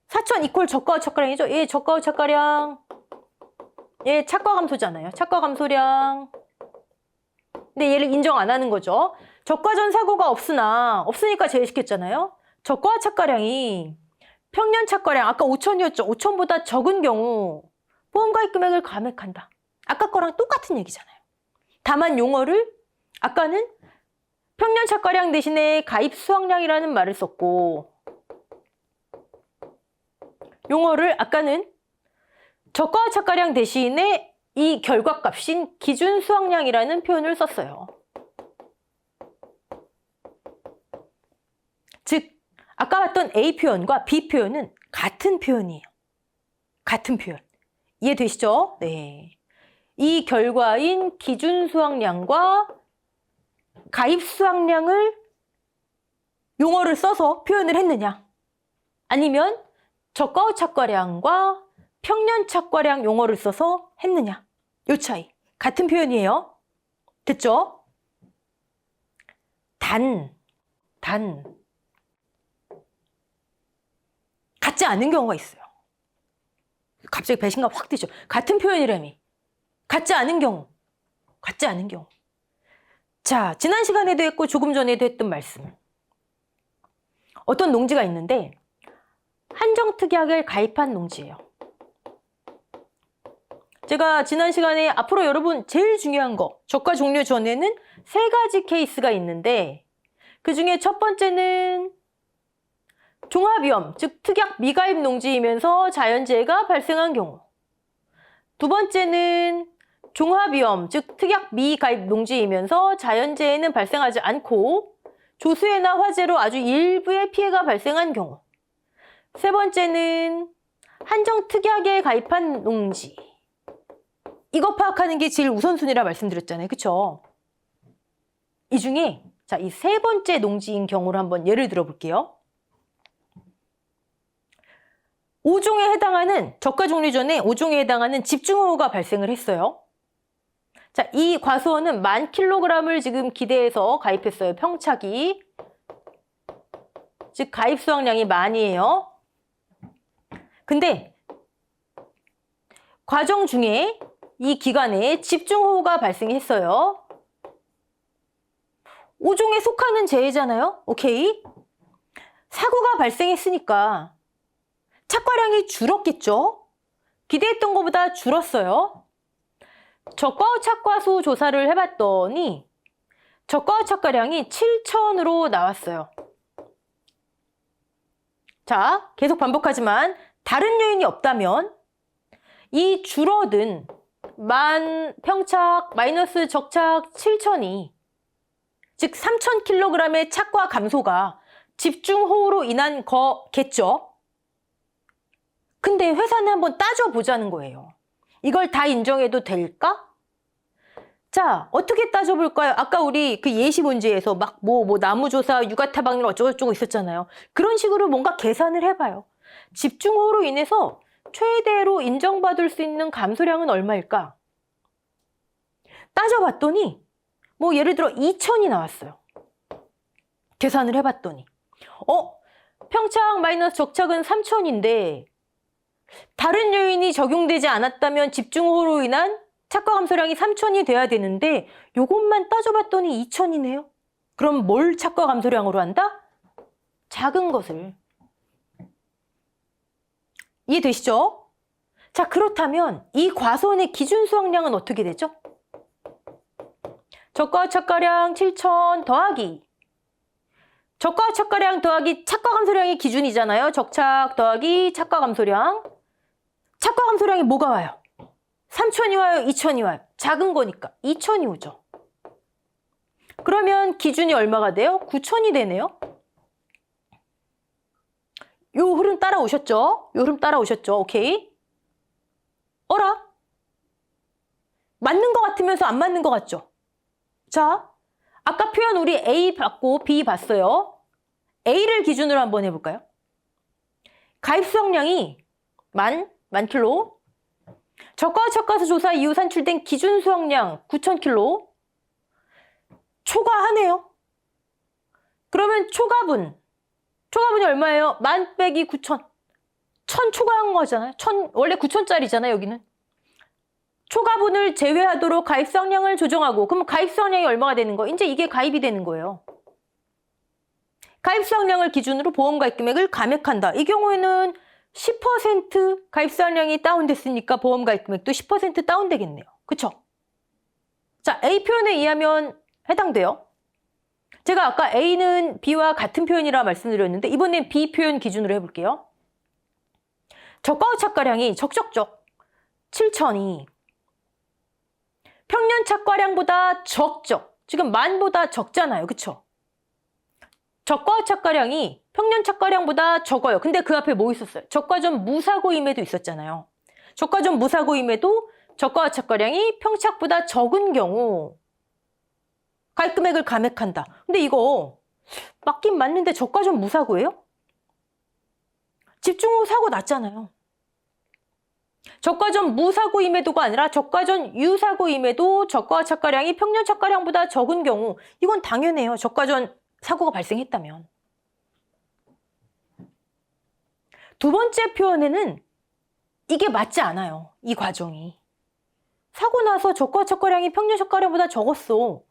4천 이퀄 적과후 착과량이죠. 예, 적과후 착과량. 예, 착과 감소잖아요. 착과 감소량. 근데 얘를 인정 안 하는 거죠. 적과전 사고가 없으니까 제외시켰잖아요. 적과후 착과량이 평년 착과량, 아까 5천이었죠. 5천보다 적은 경우 보험 가입 금액을 감액한다. 아까 거랑 똑같은 얘기잖아요. 다만 용어를 아까는 평년 착과량 대신에 가입 수확량이라는 말을 썼고 용어를 아까는 적과 착과량 대신에 이 결과값인 기준 수확량이라는 표현을 썼어요. 즉 아까 봤던 A 표현과 B 표현은 같은 표현이에요. 같은 표현. 이해되시죠? 네. 이 결과인 기준 수확량과 가입 수확량을 용어를 써서 표현을 했느냐? 아니면 적과 후 착과량과 평년 착과량 용어를 써서 했느냐? 요 차이. 같은 표현이에요. 됐죠? 같지 않은 경우가 있어요. 갑자기 배신감 확 드죠. 같은 표현이라며. 같지 않은 경우. 자, 지난 시간에도 했고 조금 전에도 했던 말씀. 어떤 농지가 있는데 한정특약을 가입한 농지예요. 제가 지난 시간에 앞으로 여러분 제일 중요한 거, 적과 종료 전에는 3가지 케이스가 있는데 그 중에 첫 번째는 종합위험, 즉 특약 미가입 농지이면서 자연재해가 발생한 경우. 두 번째는 종합위험, 즉 특약 미가입 농지이면서 자연재해는 발생하지 않고 조수해나 화재로 아주 일부의 피해가 발생한 경우. 세 번째는 한정특약에 가입한 농지. 이거 파악하는 게 제일 우선순위라 말씀드렸잖아요. 그쵸? 이 중에 자, 이 3번째 농지인 경우를 한번 예를 들어 볼게요. 5종에 해당하는, 저가 종료 전에 5종에 해당하는 집중호우가 발생을 했어요. 자, 이 과수원은 10,000kg을 지금 기대해서 가입했어요. 평착이. 즉, 가입 수확량이 만이에요. 근데 과정 중에 이 기간에 집중호우가 발생했어요. 5종에 속하는 재해잖아요. 오케이. 사고가 발생했으니까 착과량이 줄었겠죠? 기대했던 것보다 줄었어요. 적과후 착과수 조사를 해봤더니 적과후 착과량이 7,000으로 나왔어요. 자, 계속 반복하지만 다른 요인이 없다면 이 줄어든 평착 마이너스 적착 7,000이 즉 3,000kg의 착과 감소가 집중호우로 인한 거겠죠? 근데 회사는 한번 따져보자는 거예요. 이걸 다 인정해도 될까? 자, 어떻게 따져볼까요? 아까 우리 그 예시 문제에서 막 나무조사, 육아타박률 어쩌고저쩌고 있었잖아요. 그런 식으로 뭔가 계산을 해봐요. 집중호우로 인해서 최대로 인정받을 수 있는 감소량은 얼마일까? 따져봤더니 예를 들어 2,000이 나왔어요. 계산을 해봤더니 평착 마이너스 적착은 3,000인데 다른 요인이 적용되지 않았다면 집중호우로 인한 착과 감소량이 3,000이 돼야 되는데 요것만 따져봤더니 2,000이네요. 그럼 뭘 착과 감소량으로 한다? 작은 것을. 이해되시죠? 자, 그렇다면 이 과수원의 기준 수확량은 어떻게 되죠? 적과후 착과량 7,000 더하기 적과후 착과량 더하기 착과 감소량이 기준이잖아요. 적착 더하기 착과 감소량. 착과 감소량이 뭐가 와요? 3,000이 와요? 2,000이 와요? 작은 거니까 2,000이 오죠. 그러면 기준이 얼마가 돼요? 9,000이 되네요. 요 흐름 따라오셨죠? 오케이. 어라? 맞는 것 같으면서 안 맞는 것 같죠? 자, 아까 표현 우리 A 받고 B 봤어요. A를 기준으로 한번 해볼까요? 가입 수확량이 만 킬로. 적과후 착과수 조사 이후 산출된 기준 수확량 9,000킬로. 초과하네요. 그러면 초과분이 얼마예요? 10,000 빼기 9,000. 1,000 초과한 거잖아요. 원래 9,000짜리잖아요, 여기는. 초과분을 제외하도록 가입 수확량을 조정하고, 그럼 가입 수확량이 얼마가 되는 거예요? 이제 이게 가입이 되는 거예요. 가입 수확량을 기준으로 보험 가입 금액을 감액한다. 이 경우에는 10% 가입 수확량이 다운됐으니까 보험 가입 금액도 10% 다운되겠네요. 그쵸? 자, A 표현에 의하면 해당돼요. 제가 아까 A는 B와 같은 표현이라 말씀드렸는데 이번엔 B 표현 기준으로 해볼게요. 적과후 착과량이 적적적 7,000이 평년 착과량보다 적적. 지금 만보다 적잖아요. 그쵸? 적과후 착과량이 평년 착과량보다 적어요. 근데 그 앞에 뭐 있었어요? 적과점 무사고임에도 있었잖아요. 적과점 무사고임에도 적과후 착과량이 평착보다 적은 경우 가입 금액을 감액한다. 근데 이거 맞긴 맞는데 적과점 무사고예요? 집중호우 사고 났잖아요. 저가 전 무사고임에도가 아니라 저가 전 유사고임에도 저가와 착가량이 평년 착가량보다 적은 경우, 이건 당연해요. 저가 전 사고가 발생했다면. 두 번째 표현에는 이게 맞지 않아요. 이 과정이. 사고 나서 저가 착가량이 평년 착가량보다 적었어.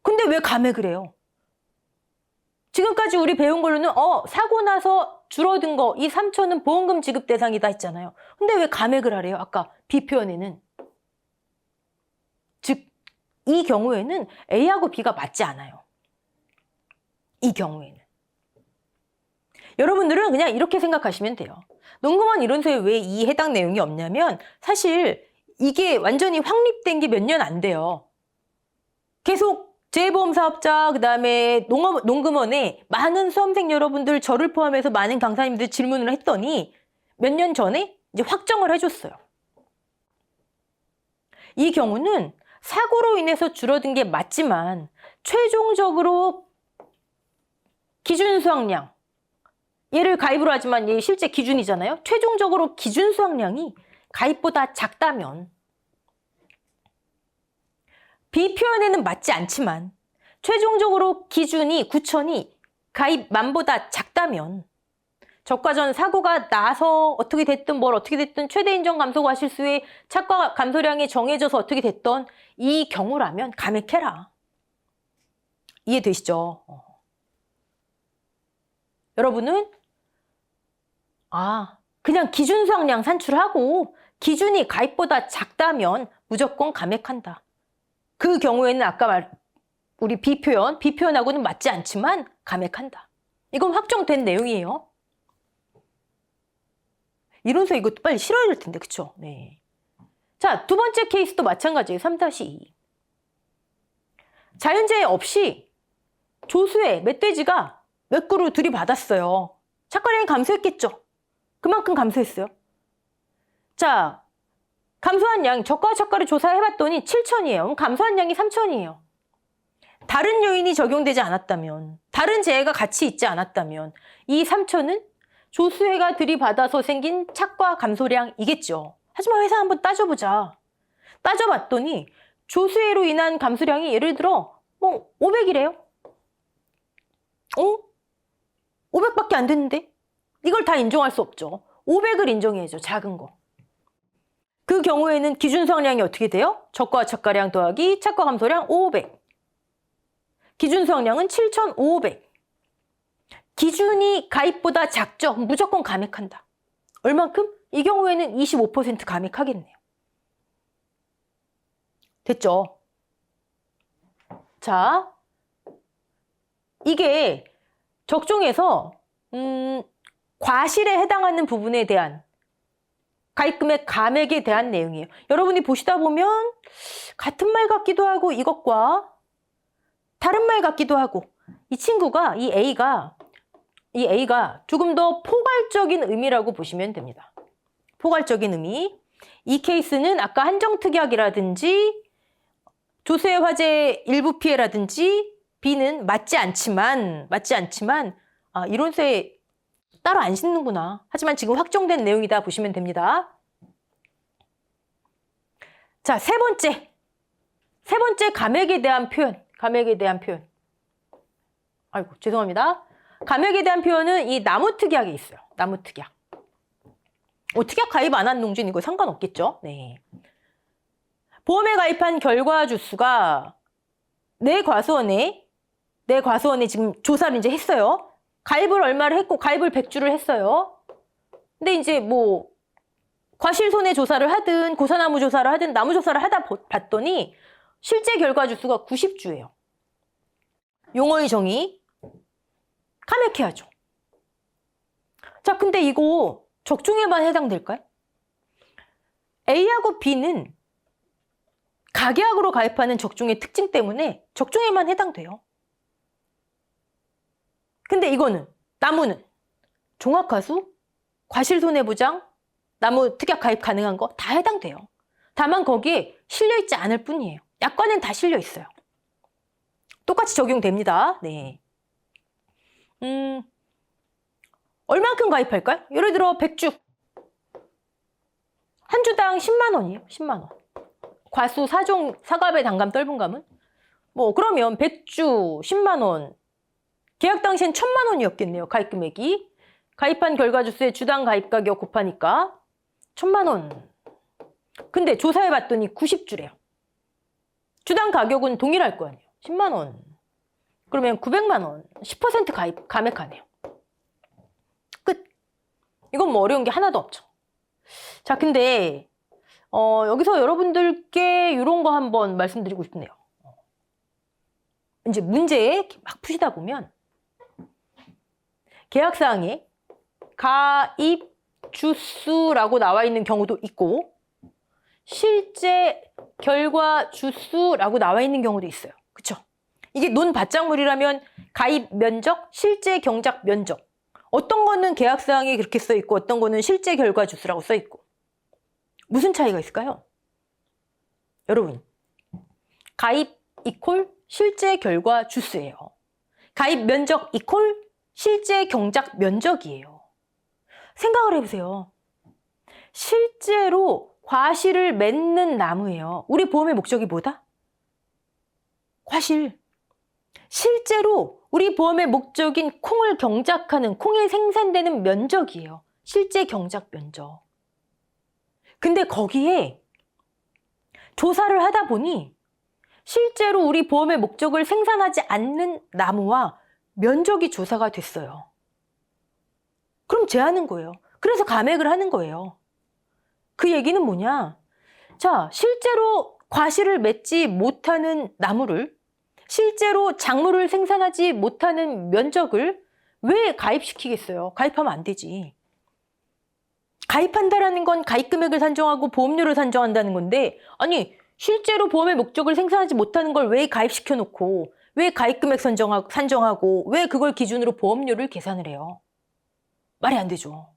근데 왜 감액을 해요? 지금까지 우리 배운 걸로는 사고 나서 줄어든 거, 이 3천은 보험금 지급 대상이다 했잖아요. 근데 왜 감액을 하래요? 아까 B 표현에는. 즉, 이 경우에는 A하고 B가 맞지 않아요. 이 경우에는. 여러분들은 그냥 이렇게 생각하시면 돼요. 농금원 이론서에 왜 이 해당 내용이 없냐면 사실 이게 완전히 확립된 게 몇 년 안 돼요. 계속 재보험사업자, 그 다음에 농금원에 많은 수험생 여러분들, 저를 포함해서 많은 강사님들 질문을 했더니 몇 년 전에 이제 확정을 해줬어요. 이 경우는 사고로 인해서 줄어든 게 맞지만 최종적으로 기준 수확량, 얘를 가입으로 하지만 얘 실제 기준이잖아요. 최종적으로 기준 수확량이 가입보다 작다면, B 표현에는 맞지 않지만 최종적으로 기준이 9천이 가입 만보다 작다면 저가 전 사고가 나서 어떻게 됐든 뭘 어떻게 됐든 최대 인정 감소 과실수의 착과 감소량이 정해져서 어떻게 됐던 이 경우라면 감액해라. 이해되시죠? 여러분은 그냥 기준 수확량 산출하고 기준이 가입보다 작다면 무조건 감액한다. 그 경우에는 아까 우리 B 표현하고는 맞지 않지만 감액한다. 이건 확정된 내용이에요. 이론서 이것도 빨리 실어야 될 텐데, 그쵸? 네. 자, 두 번째 케이스도 마찬가지예요. 3-2. 자연재해 없이 조수에 멧돼지가 몇 그루 들이받았어요. 착가량이 감소했겠죠? 그만큼 감소했어요. 자, 감소한 양, 저가와 착가를 조사해봤더니 7천이에요. 그럼 감소한 양이 3천이에요. 다른 요인이 적용되지 않았다면, 다른 재해가 같이 있지 않았다면 이 3천은 조수해가 들이받아서 생긴 착과 감소량이겠죠. 하지만 회사 한번 따져보자. 따져봤더니 조수해로 인한 감소량이 예를 들어 500이래요. 500밖에 안 됐는데? 이걸 다 인정할 수 없죠. 500을 인정해야죠. 작은 거. 그 경우에는 기준 수확량이 어떻게 돼요? 저가와 착가량 더하기 착과 감소량 500. 기준 수확량은 7,500. 기준이 가입보다 작죠? 무조건 감액한다. 얼만큼? 이 경우에는 25% 감액하겠네요. 됐죠? 자, 이게 적종에서 과실에 해당하는 부분에 대한 가입금액 감액에 대한 내용이에요. 여러분이 보시다 보면 같은 말 같기도 하고 이것과 다른 말 같기도 하고 이 친구가 이 A가 조금 더 포괄적인 의미라고 보시면 됩니다. 포괄적인 의미. 이 케이스는 아까 한정특약이라든지 조수의 화재 일부 피해라든지 B는 맞지 않지만 이론서에 따로 안 싣는구나. 하지만 지금 확정된 내용이다 보시면 됩니다. 자, 세 번째 감액에 대한 표현. 아이고, 죄송합니다. 감액에 대한 표현은 이 나무특약에 있어요. 나무특약. 특약 가입 안 한 농지는 이거 상관없겠죠? 네. 보험에 가입한 결과 주수가 내 과수원에 지금 조사를 이제 했어요. 가입을 얼마를 했고 가입을 100주를 했어요. 근데 이제 과실 손해 조사를 하든 고사나무 조사를 하든 나무 조사를 하다 봤더니 실제 결과 주수가 90주예요. 용어의 정의 감액해야죠. 자, 근데 이거 적중에만 해당될까요? A하고 B는 가계약으로 가입하는 적중의 특징 때문에 적중에만 해당돼요. 근데 나무는 종합과수, 과실손해보장, 나무 특약 가입 가능한 거 다 해당돼요. 다만 거기에 실려있지 않을 뿐이에요. 약관엔 다 실려있어요. 똑같이 적용됩니다. 네. 얼만큼 가입할까요? 예를 들어 100주. 한 주당 10만 원이에요. 10만 원. 과수 4종 사과배 단감 떫은감은 뭐 그러면 100주 10만 원. 계약 당시엔 1,000만 원이었겠네요. 가입 금액이. 가입한 결과 주수의 주당 가입 가격 곱하니까 1,000만 원. 근데 조사해 봤더니 90주래요. 주당 가격은 동일할 거 아니에요. 10만 원. 그러면 900만 원. 10% 가입 감액하네요. 끝. 이건 뭐 어려운 게 하나도 없죠. 자, 근데 여기서 여러분들께 이런 거 한번 말씀드리고 싶네요. 이제 문제 막 푸시다 보면 계약사항에 가입 주수라고 나와 있는 경우도 있고 실제 결과 주수라고 나와 있는 경우도 있어요. 그쵸? 이게 논밭작물이라면 가입 면적, 실제 경작 면적. 어떤 거는 계약사항에 그렇게 써 있고 어떤 거는 실제 결과 주수라고 써 있고. 무슨 차이가 있을까요? 여러분, 가입 이퀄 실제 결과 주수예요. 가입 면적 이퀄 실제 경작 면적이에요. 생각을 해보세요. 실제로 과실을 맺는 나무예요. 우리 보험의 목적이 뭐다? 과실. 실제로 우리 보험의 목적인 콩을 경작하는, 콩이 생산되는 면적이에요. 실제 경작 면적. 근데 거기에 조사를 하다 보니 실제로 우리 보험의 목적을 생산하지 않는 나무와 면적이 조사가 됐어요. 그럼 제하는 거예요. 그래서 감액을 하는 거예요. 그 얘기는 뭐냐? 자, 실제로 과실을 맺지 못하는 나무를, 실제로 작물을 생산하지 못하는 면적을 왜 가입시키겠어요? 가입하면 안 되지. 가입한다라는 건 가입 금액을 산정하고 보험료를 산정한다는 건데, 아니 실제로 보험의 목적을 생산하지 못하는 걸 왜 가입시켜 놓고 왜 가입 금액 산정하고 왜 그걸 기준으로 보험료를 계산을 해요? 말이 안 되죠.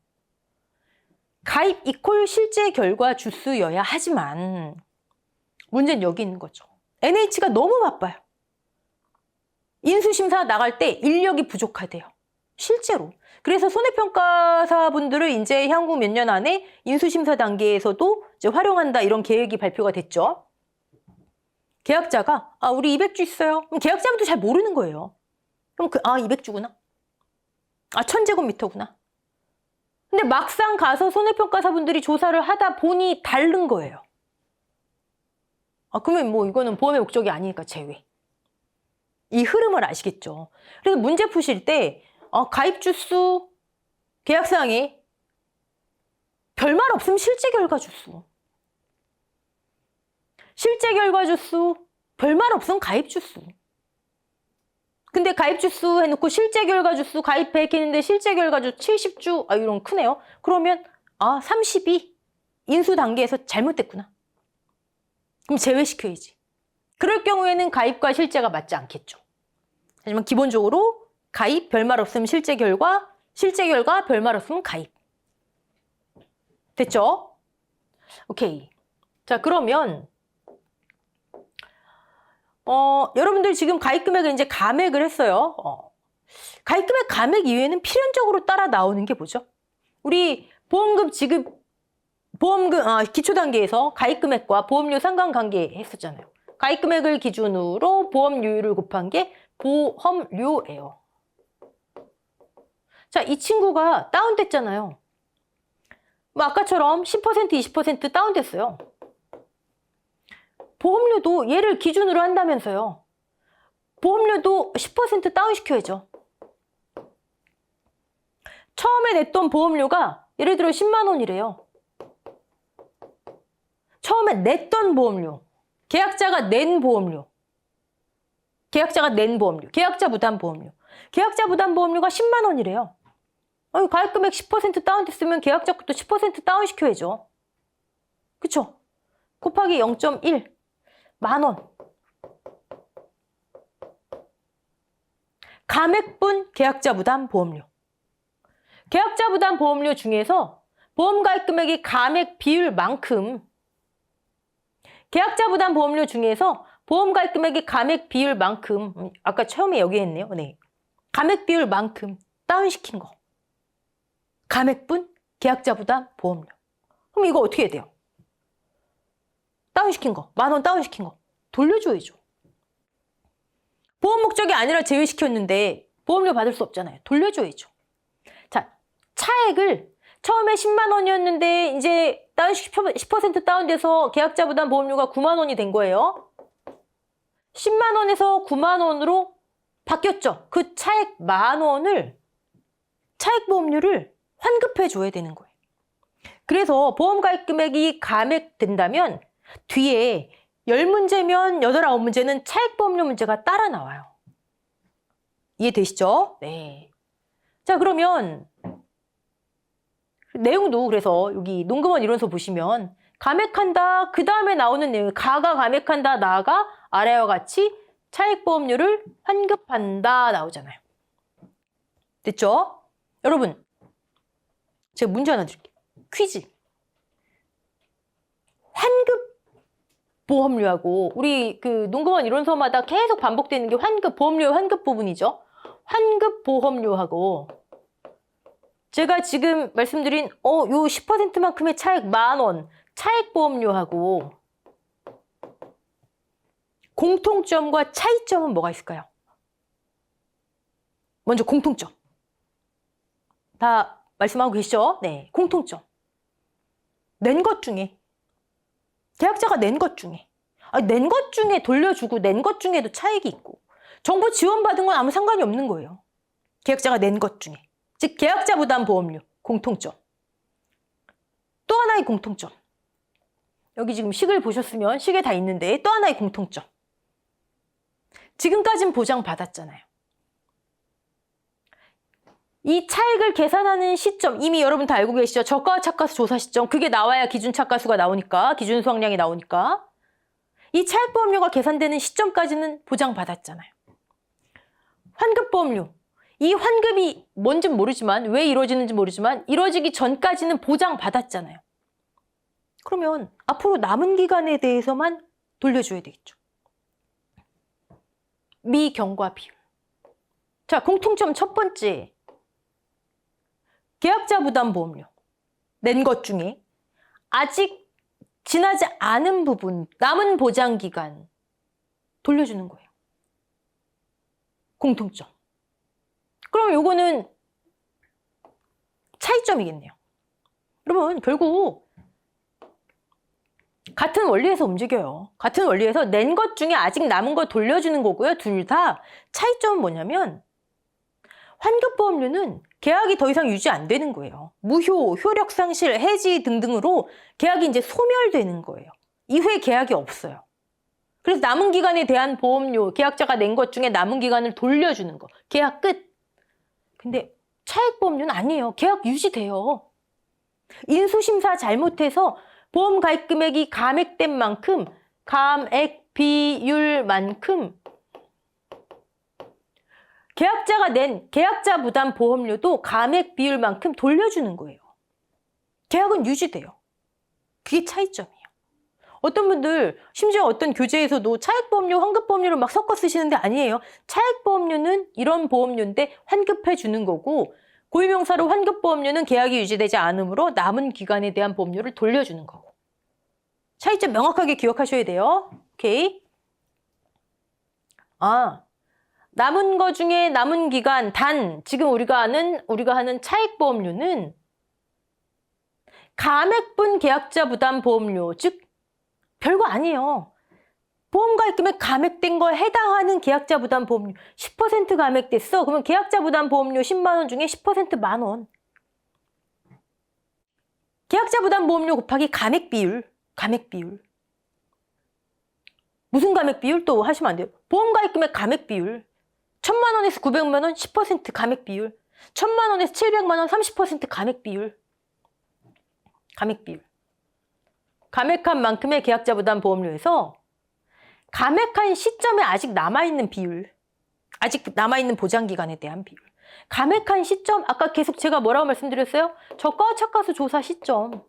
가입 이퀄 실제 결과 주수여야 하지만 문제는 여기 있는 거죠. NH가 너무 바빠요. 인수심사 나갈 때 인력이 부족하대요. 실제로. 그래서 손해평가사분들을 이제 향후 몇 년 안에 인수심사 단계에서도 이제 활용한다 이런 계획이 발표가 됐죠. 계약자가 우리 200주 있어요. 그럼 계약자분도 잘 모르는 거예요. 그럼 200주구나. 1000제곱미터구나. 근데 막상 가서 손해평가사분들이 조사를 하다 보니 다른 거예요. 그러면 뭐 이거는 보험의 목적이 아니니까 제외. 이 흐름을 아시겠죠? 그래서 문제 푸실 때 가입 주수 계약사항에 별말 없으면 실제 결과 주수. 실제 결과 주수 별말 없으면 가입 주수. 근데 가입 주수 해놓고 실제 결과 주수 가입했는데 실제 결과 주 70주 이런 크네요. 그러면 32 인수 단계에서 잘못됐구나. 그럼 제외시켜야지. 그럴 경우에는 가입과 실제가 맞지 않겠죠. 하지만 기본적으로 가입 별말 없으면 실제 결과 별말 없으면 가입. 됐죠? 오케이. 자, 그러면 여러분들 지금 가입 금액을 이제 감액을 했어요. 가입 금액 감액 이외에는 필연적으로 따라 나오는 게 뭐죠? 우리 보험금 지급 기초 단계에서 가입 금액과 보험료 상관관계 했었잖아요. 가입 금액을 기준으로 보험료율을 곱한 게 보험료예요. 자, 이 친구가 다운됐잖아요. 뭐 아까처럼 10%, 20% 다운됐어요. 보험료도 얘를 기준으로 한다면서요. 보험료도 10% 다운시켜야죠. 처음에 냈던 보험료가 예를 들어 10만 원이래요. 처음에 냈던 보험료, 계약자가 낸 보험료, 계약자 부담 보험료. 계약자 부담 보험료가 10만 원이래요. 가입 금액 10% 다운됐으면 계약자 것도 10% 다운시켜야죠. 그쵸? 곱하기 0.1 만원. 감액분 계약자 부담 보험료. 계약자 부담 보험료 중에서 보험 가입 금액이 감액 비율만큼, 계약자 부담 보험료 중에서 보험 가입 금액이 감액 비율만큼, 아까 처음에 여기 했네요. 네. 감액 비율만큼 다운시킨 거. 감액분 계약자 부담 보험료. 그럼 이거 어떻게 해야 돼요? 다운시킨 거, 10,000원 다운시킨 거 돌려줘야죠. 보험 목적이 아니라 제외시켰는데 보험료 받을 수 없잖아요. 돌려줘야죠. 자, 차액을 처음에 10만 원이었는데 이제 10% 다운돼서 계약자 부담 보험료가 9만 원이 된 거예요. 10만 원에서 9만 원으로 바뀌었죠. 그 차액 10,000원을 차액 보험료를 환급해 줘야 되는 거예요. 그래서 보험 가입 금액이 감액된다면 뒤에 10문제면 8, 9문제는 차액 보험료 문제가 따라 나와요. 이해되시죠? 네. 자, 그러면 내용도 그래서 여기 농금원 이론서 보시면 감액한다, 그 다음에 나오는 내용, 가가 감액한다, 나가 아래와 같이 차액 보험료를 환급한다 나오잖아요. 됐죠? 여러분, 제가 문제 하나 드릴게요. 퀴즈. 환급 보험료하고 우리 그 농금원 이론서마다 계속 반복되는 게 환급 보험료 환급 부분이죠. 환급 보험료하고 제가 지금 말씀드린 요 10%만큼의 차액 10,000원 차액 보험료하고 공통점과 차이점은 뭐가 있을까요? 먼저 공통점. 다 말씀하고 계시죠? 네, 공통점. 낸 것 중에 계약자가 낸 것 중에 낸 것 중에 돌려주고 낸 것 중에도 차익이 있고 정부 지원받은 건 아무 상관이 없는 거예요. 계약자가 낸 것 중에. 즉 계약자 부담 보험료 공통점. 또 하나의 공통점. 여기 지금 식을 보셨으면 식에 다 있는데 또 하나의 공통점. 지금까진 보장받았잖아요. 이 차익을 계산하는 시점 이미 여러분 다 알고 계시죠? 저가 착가수 조사 시점 그게 나와야 기준 착가수가 나오니까 기준 수확량이 나오니까 이 차익 보험료가 계산되는 시점까지는 보장받았잖아요. 환급 보험료 이 환급이 뭔진 모르지만 왜 이루어지는지 모르지만 이루어지기 전까지는 보장받았잖아요. 그러면 앞으로 남은 기간에 대해서만 돌려줘야 되겠죠. 미경과 비율. 자, 공통점 첫 번째. 계약자 부담 보험료 낸 것 중에 아직 지나지 않은 부분, 남은 보장 기간 돌려주는 거예요. 공통점. 그럼 요거는 차이점이겠네요. 여러분, 결국 같은 원리에서 움직여요. 같은 원리에서 낸 것 중에 아직 남은 거 돌려주는 거고요. 둘 다 차이점은 뭐냐면 환급보험료는 계약이 더 이상 유지 안 되는 거예요. 무효, 효력 상실, 해지 등등으로 계약이 이제 소멸되는 거예요. 이후에 계약이 없어요. 그래서 남은 기간에 대한 보험료, 계약자가 낸 것 중에 남은 기간을 돌려주는 거. 계약 끝. 근데 차액보험료는 아니에요. 계약 유지돼요. 인수심사 잘못해서 보험 가입 금액이 감액된 만큼 감액 비율만큼 계약자가 낸 계약자 부담 보험료도 감액 비율만큼 돌려주는 거예요. 계약은 유지돼요. 그게 차이점이에요. 어떤 분들 심지어 어떤 교재에서도 차액보험료, 환급보험료를 막 섞어 쓰시는데 아니에요. 차액보험료는 이런 보험료인데 환급해 주는 거고 고유명사로 환급보험료는 계약이 유지되지 않으므로 남은 기간에 대한 보험료를 돌려주는 거고. 차이점 명확하게 기억하셔야 돼요. 오케이. 남은 거 중에 남은 기간 단 지금 우리가 하는 차액보험료는 감액분 계약자 부담 보험료 즉 별거 아니에요. 보험 가입 금액 감액된 거에 해당하는 계약자 부담 보험료 10% 감액됐어. 그러면 계약자 부담 보험료 10만 원 중에 10% 10,000원. 계약자 부담 보험료 곱하기 감액 비율. 무슨 감액 비율 또 하시면 안 돼요. 보험 가입 금액 감액 비율. 1,000만 원에서 900만 원 10% 감액 비율. 1,000만 원에서 700만 원 30% 감액 비율. 감액한 만큼의 계약자 부담 보험료에서 감액한 시점에 아직 남아있는 비율, 아직 남아있는 보장기간에 대한 비율. 감액한 시점, 아까 계속 제가 뭐라고 말씀드렸어요? 저가 착가수 조사 시점.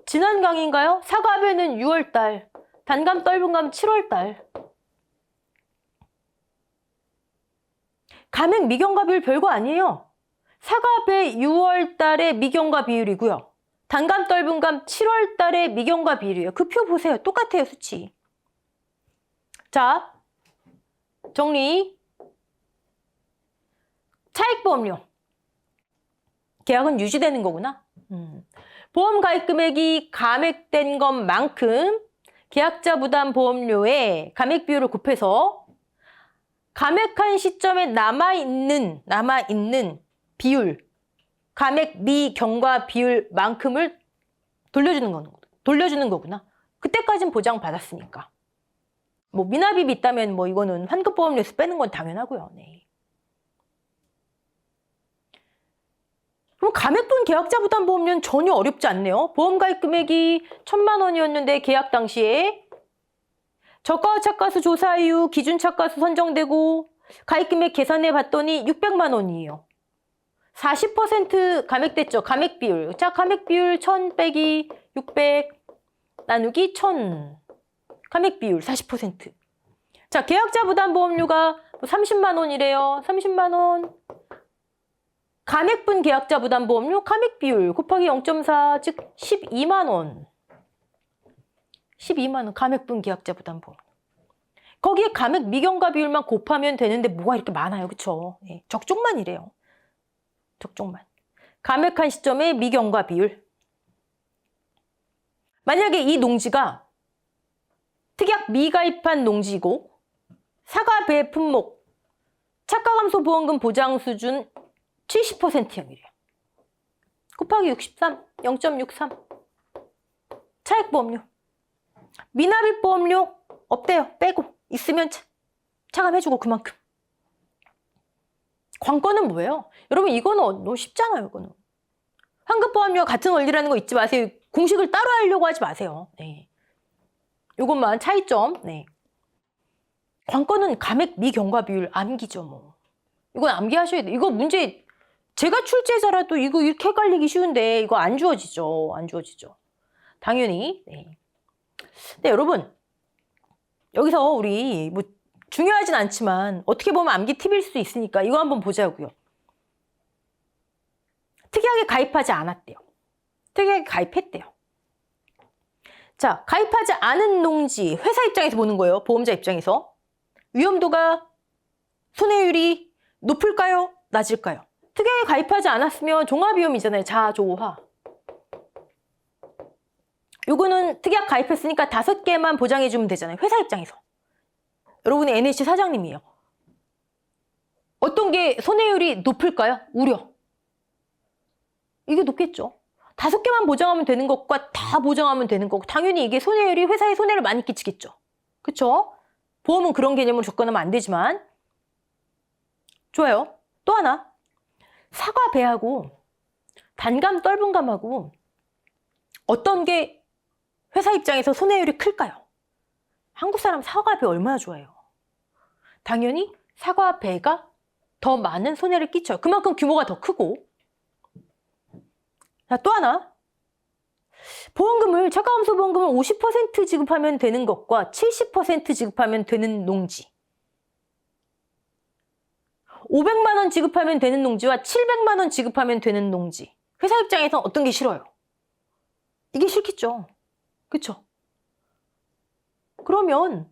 지난 강의인가요? 사과배는 6월달, 단감 떫은감 7월달. 감액 미경과 비율 별거 아니에요. 사과배 6월달의 미경과 비율이고요. 단감, 떫은감 7월 달에 미경과 비율이에요. 그 표 보세요. 똑같아요, 수치. 자, 정리. 차익보험료. 계약은 유지되는 거구나. 보험 가입 금액이 감액된 것만큼 계약자 부담 보험료의 감액 비율을 곱해서 감액한 시점에 남아있는 비율, 감액 미경과 비율만큼을 돌려주는 거구나. 그때까진 보장받았으니까. 뭐 미납입이 있다면 뭐 이거는 환급보험료에서 빼는 건 당연하고요. 네. 그럼 감액분 계약자 부담 보험료는 전혀 어렵지 않네요. 보험 가입 금액이 1,000만 원이었는데 계약 당시에 저가와 차가수 조사 이후 기준 차가수 선정되고 가입 금액 계산해 봤더니 600만 원이에요. 40% 감액됐죠. 감액 비율. 자, 감액 비율 1000 빼기 600 나누기 1000. 감액 비율 40%. 자, 계약자 부담 보험료가 30만 원이래요. 30만 원. 감액분 계약자 부담 보험료 감액 비율 곱하기 0.4, 즉 12만 원. 12만 원 감액분 계약자 부담 보험. 거기에 감액 미경과 비율만 곱하면 되는데 뭐가 이렇게 많아요. 그쵸? 네, 적정만 이래요. 적정만. 감액한 시점에 미경과 비율. 만약에 이 농지가 특약 미가입한 농지고 사과, 배, 품목, 차가감소 보험금 보장 수준 70%형이래요. 곱하기 63, 0.63. 차액보험료. 미납입보험료 없대요. 빼고. 있으면 차감해주고 그만큼. 관건은 뭐예요? 여러분 이거는 너무 쉽잖아요. 이거는. 환급보험료와 같은 원리라는 거 잊지 마세요. 공식을 따로 하려고 하지 마세요. 네. 이것만 차이점. 네. 관건은 감액 미경과 비율 암기죠. 뭐. 이건 암기하셔야 돼요. 이거 문제 제가 출제자라도 이거 이렇게 헷갈리기 쉬운데 이거 안 주어지죠. 안 주어지죠. 당연히. 네. 근데 여러분 여기서 우리 뭐 중요하진 않지만 어떻게 보면 암기 팁일 수도 있으니까 이거 한번 보자고요. 특약에 가입하지 않았대요. 특약에 가입했대요. 자, 가입하지 않은 농지 회사 입장에서 보는 거예요. 보험자 입장에서. 위험도가 손해율이 높을까요? 낮을까요? 특약에 가입하지 않았으면 종합위험이잖아요. 자조화. 요거는 특약 가입했으니까 5개만 보장해주면 되잖아요. 회사 입장에서. 여러분이 NHC 사장님이에요. 어떤 게 손해율이 높을까요? 우려. 이게 높겠죠. 5개만 보장하면 되는 것과 다 보장하면 되는 거고 당연히 이게 손해율이 회사에 손해를 많이 끼치겠죠. 그쵸? 보험은 그런 개념으로 접근하면 안 되지만 좋아요. 또 하나. 사과 배하고 단감 떫은감하고 어떤 게 회사 입장에서 손해율이 클까요? 한국 사람 사과 배 얼마나 좋아해요? 당연히 사과 배가 더 많은 손해를 끼쳐요. 그만큼 규모가 더 크고. 자, 또 하나. 보험금을 차가감소 보험금을 50% 지급하면 되는 것과 70% 지급하면 되는 농지. 500만 원 지급하면 되는 농지와 700만 원 지급하면 되는 농지. 회사 입장에서 어떤 게 싫어요? 이게 싫겠죠. 그쵸? 그러면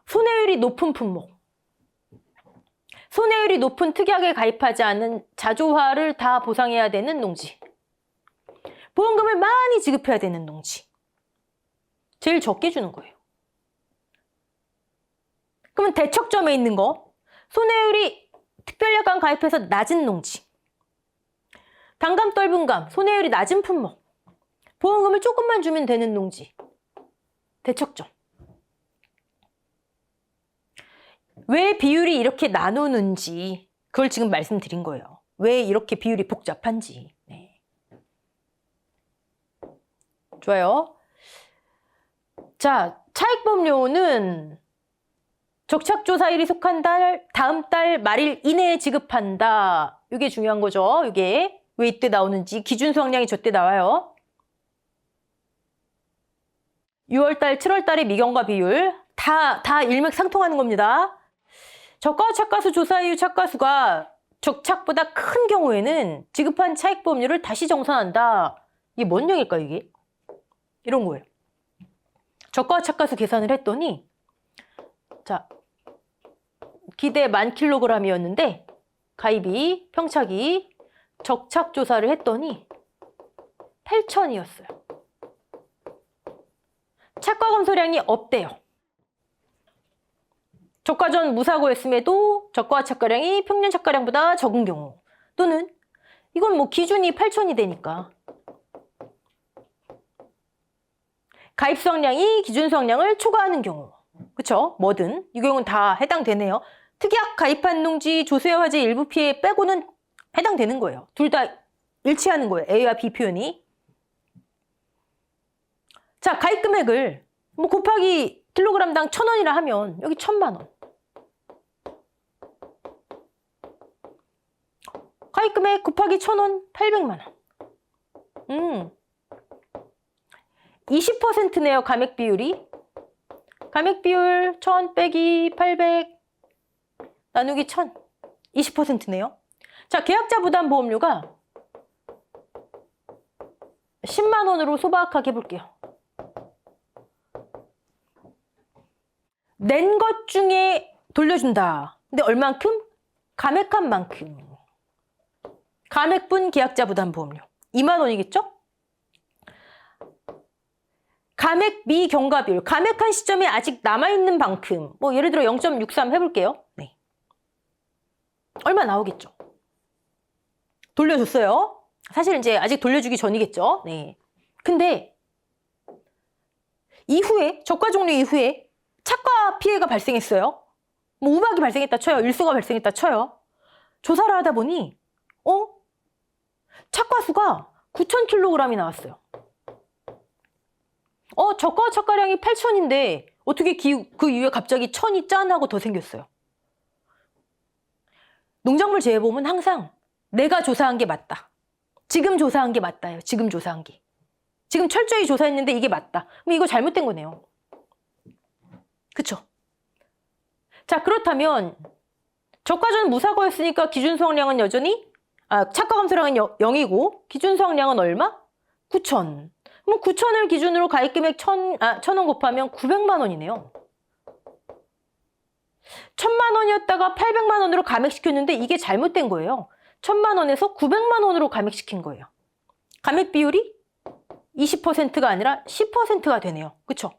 손해율이 높은 품목, 손해율이 높은 특약에 가입하지 않은 자조화를 다 보상해야 되는 농지, 보험금을 많이 지급해야 되는 농지. 제일 적게 주는 거예요. 그러면 대척점에 있는 거, 손해율이 특별약관 가입해서 낮은 농지, 단감 떫은감, 손해율이 낮은 품목, 보험금을 조금만 주면 되는 농지, 대척점. 왜 비율이 이렇게 나누는지 그걸 지금 말씀드린 거예요. 왜 이렇게 비율이 복잡한지. 네. 좋아요. 자, 차익보험료는 적착조사일이 속한 달, 다음 달 말일 이내에 지급한다. 이게 중요한 거죠. 이게 왜 이때 나오는지. 기준 수확량이 저때 나와요. 6월달, 7월달의 미경과 비율 다 일맥상통하는 겁니다. 저가 차가수 조사 이후 차가수가 적착보다 큰 경우에는 지급한 차익보험료를 다시 정산한다. 이게 뭔 얘기일까요, 이게? 이런 거예요. 저가 착가수 계산을 했더니, 자, 기대 1000kg이었는데, 가입이, 평착이, 적착조사를 했더니, 8,000이었어요. 착과 검소량이 없대요. 저가 전 무사고였음에도 저가와 착가량이 평년 착가량보다 적은 경우, 또는 이건 뭐 기준이 8,000이 되니까 가입 수확량이 기준 수확량을 초과하는 경우, 그쵸? 뭐든 이 경우는 다 해당되네요. 특약 가입한 농지 조세 화재 일부 피해 빼고는 해당되는 거예요. 둘 다 일치하는 거예요. A와 B 표현이. 자, 가입 금액을 뭐 곱하기 킬로그램당 1,000원이라 하면 여기 1,000만 원. 가입 금액 곱하기 1,000원 800만 원. 20%네요, 감액 비율이. 감액 비율 1,000 빼기 800 나누기 1,000. 20%네요. 자, 계약자 부담 보험료가 10만 원으로 소박하게 해볼게요. 낸 것 중에 돌려준다. 근데 얼만큼? 감액한 만큼. 감액분 계약자 부담 보험료 2만 원이겠죠? 감액 미경과 비율. 감액한 시점에 아직 남아있는 만큼. 뭐 예를 들어 0.63 해볼게요. 네. 얼마 나오겠죠? 돌려줬어요. 사실 이제 아직 돌려주기 전이겠죠? 네. 근데 이후에, 저가 종료 이후에 착과 피해가 발생했어요. 뭐 우박이 발생했다 쳐요. 일소가 발생했다 쳐요. 조사를 하다 보니 착과수가 9,000kg이 나왔어요. 저가 착가량이 8,000인데 어떻게 그 이후에 갑자기 1,000이 짠 하고 더 생겼어요. 농작물 재해보험은 항상 내가 조사한 게 맞다. 지금 조사한 게 맞다요. 지금 조사한 게. 지금 철저히 조사했는데 이게 맞다. 그럼 이거 잘못된 거네요. 그쵸? 자, 그렇다면 저가 전 무사고였으니까 기준 수확량은 여전히 착가 감소량은 0이고 기준 수확량은 얼마? 9,000. 그럼 9,000을 기준으로 가입 금액 1,000원 곱하면 900만 원이네요. 1,000만 원이었다가 800만 원으로 감액시켰는데 이게 잘못된 거예요. 1,000만 원에서 900만 원으로 감액시킨 거예요. 감액 비율이 20%가 아니라 10%가 되네요. 그쵸?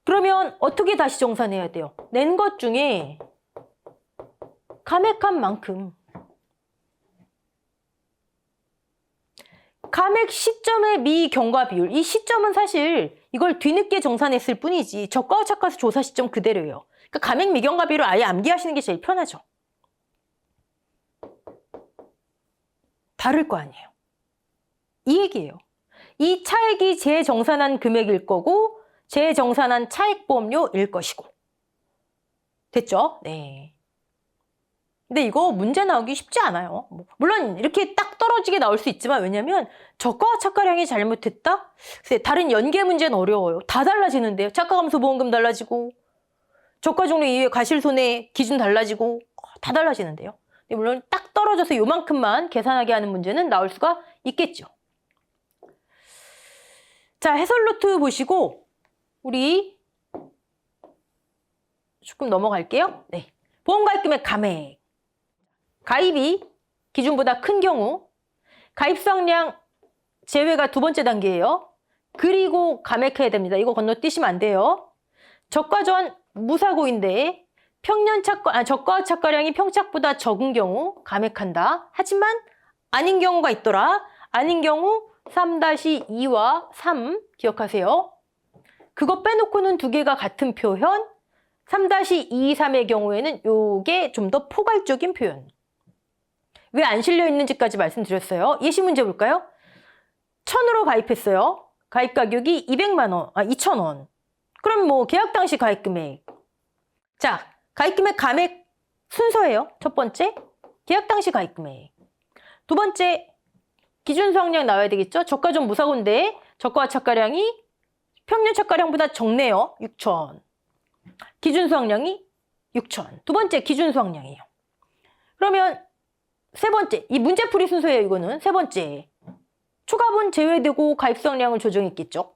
그러면 어떻게 다시 정산해야 돼요? 낸 것 중에 감액한 만큼. 감액 시점의 미경과 비율. 이 시점은 사실 이걸 뒤늦게 정산했을 뿐이지 저가와 착가수 조사 시점 그대로예요. 그러니까 감액 미경과 비율을 아예 암기하시는 게 제일 편하죠. 다를 거 아니에요. 이 얘기예요. 이 차액이 재정산한 금액일 거고 재정산한 차액보험료일 것이고. 됐죠? 네. 근데 이거 문제 나오기 쉽지 않아요. 물론 이렇게 딱 떨어지게 나올 수 있지만 왜냐면 저가와 착가량이 잘못했다? 다른 연계 문제는 어려워요. 다 달라지는데요. 착가감소보험금 달라지고 저가 종류 이후에 과실손해 기준 달라지고 다 달라지는데요. 근데 물론 딱 떨어져서 요만큼만 계산하게 하는 문제는 나올 수가 있겠죠. 자, 해설 노트 보시고 우리 조금 넘어갈게요. 네. 보험가입금액 감액. 가입이 기준보다 큰 경우 가입 수확량 제외가 두 번째 단계예요. 그리고 감액해야 됩니다. 이거 건너뛰시면 안 돼요. 저가 전 무사고인데 평년 저가 착가량이 평착보다 적은 경우 감액한다. 하지만 아닌 경우가 있더라. 아닌 경우 3-2와 3 기억하세요. 그거 빼놓고는 두 개가 같은 표현. 3-2, 3의 경우에는 요게 좀 더 포괄적인 표현. 왜 안 실려 있는지까지 말씀드렸어요. 예시 문제 볼까요? 1,000으로 가입했어요. 가입 가격이 200만 원, 2,000원. 그럼 뭐 계약 당시 가입 금액. 자, 가입 금액 감액 순서예요. 첫 번째, 계약 당시 가입 금액. 두 번째, 기준 수확량 나와야 되겠죠? 저가 전 무사고인데 저가와 착가량이 평년 착가량보다 적네요. 6,000. 기준 수확량이 6,000. 두 번째 기준 수확량이에요. 그러면 세 번째, 이 문제풀이 순서예요. 이거는 세 번째. 초과분 제외되고 가입수확량을 조정했겠죠.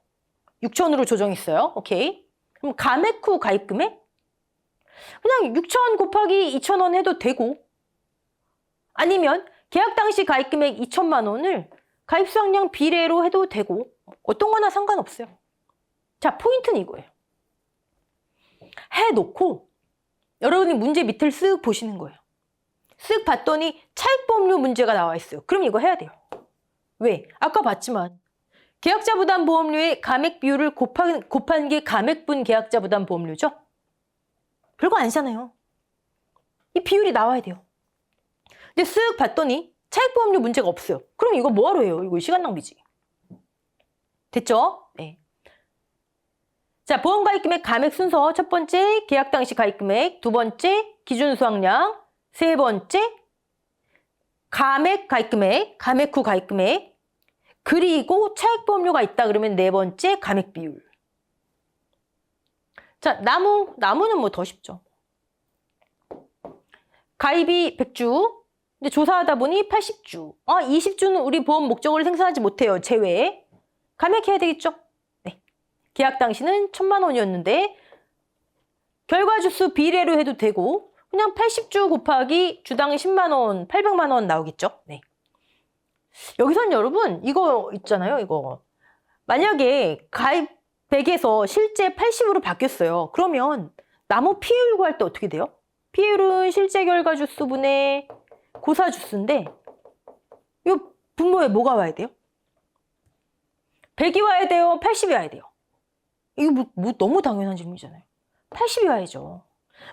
6천으로 조정했어요. 오케이. 그럼 감액 후 가입금액? 그냥 6천 곱하기 2,000원 해도 되고, 아니면 계약 당시 가입금액 2천만 원을 가입수확량 비례로 해도 되고, 어떤 거나 상관없어요. 자, 포인트는 이거예요. 해놓고 여러분이 문제 밑을 쓱 보시는 거예요. 쓱 봤더니 차익보험료 문제가 나와 있어요. 그럼 이거 해야 돼요. 왜? 아까 봤지만 계약자 부담 보험료의 감액 비율을 곱한 게 감액분 계약자 부담 보험료죠? 별거 아니잖아요. 이 비율이 나와야 돼요. 근데 쓱 봤더니 차익보험료 문제가 없어요. 그럼 이거 뭐하러 해요? 이거 시간 낭비지. 됐죠? 네. 자, 보험가입금액 감액 순서. 첫 번째, 계약 당시 가입금액. 두 번째, 기준 수확량. 세 번째, 감액 가입금액, 감액 후 가입금액. 그리고 차익보험료가 있다 그러면 네 번째, 감액 비율. 자, 나무는 뭐 더 쉽죠. 가입이 100주. 근데 조사하다 보니 80주. 20주는 우리 보험 목적을 생산하지 못해요. 제외. 감액해야 되겠죠? 네. 계약 당시는 1,000만 원이었는데 결과 주수 비례로 해도 되고 그냥 80주 곱하기 주당 10만 원, 800만 원 나오겠죠? 네. 여기선 여러분 이거 있잖아요. 이거. 만약에 가입 100에서 실제 80으로 바뀌었어요. 그러면 나무 피해율 구할 때 어떻게 돼요? 피해율은 실제 결과 주수분의 고사 주수인데 이 분모에 뭐가 와야 돼요? 100이 와야 돼요? 80이 와야 돼요? 이거 뭐 너무 당연한 질문이잖아요. 80이 와야죠.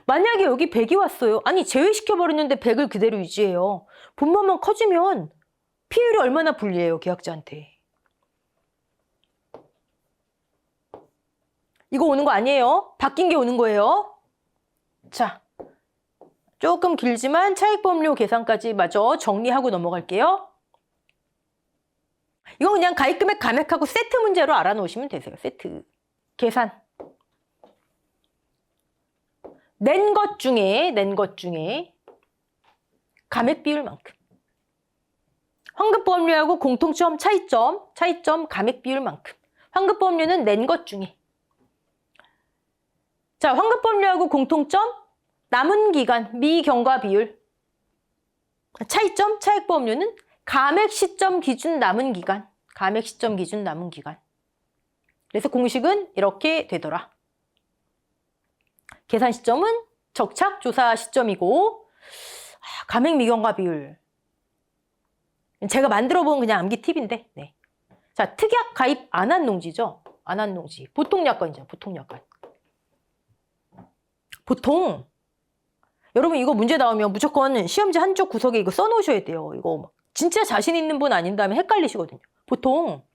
만약에 여기 100이 왔어요. 아니 제외시켜버렸는데 100을 그대로 유지해요. 분모만 커지면 피해율이 얼마나 불리해요, 계약자한테. 이거 오는 거 아니에요. 바뀐 게 오는 거예요. 자, 조금 길지만 차익보험료 계산까지 마저 정리하고 넘어갈게요. 이거 그냥 가입금액 감액하고 세트 문제로 알아놓으시면 되세요. 세트. 계산. 낸 것 중에 감액 비율만큼. 환급보험료하고 공통점 차이점 감액 비율만큼. 환급보험료는 낸 것 중에. 자, 환급보험료하고 공통점 남은 기간 미경과 비율. 차이점 차익보험료는 감액 시점 기준 남은 기간. 감액 시점 기준 남은 기간. 그래서 공식은 이렇게 되더라. 계산 시점은 적착 조사 시점이고 감액 미경과 비율. 제가 만들어 본 그냥 암기 팁인데. 네. 자, 특약 가입 안 한 농지죠. 안 한 농지. 보통 약관이죠. 보통 약관. 보통 여러분 이거 문제 나오면 무조건 시험지 한쪽 구석에 이거 써놓으셔야 돼요. 이거 진짜 자신 있는 분 아닌다면 헷갈리시거든요. 보통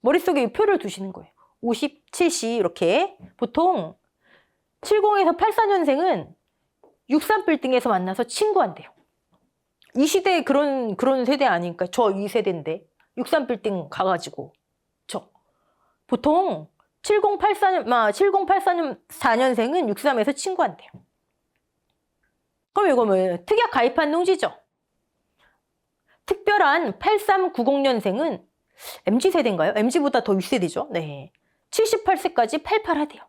머릿속에 이 표를 두시는 거예요. 50, 70 이렇게. 보통 70에서 84년생은 63빌딩에서 만나서 친구한대요. 이 시대에 그런 세대 아니니까. 저 이 세대인데 63빌딩 가가지고 보통 7084년생은 63에서 친구한대요. 그럼 이거 뭐예요? 특약 가입한 농지죠. 특별한 8390년생은 MZ세대인가요? MZ보다 더 윗세대죠. 네. 78세까지 88하대요.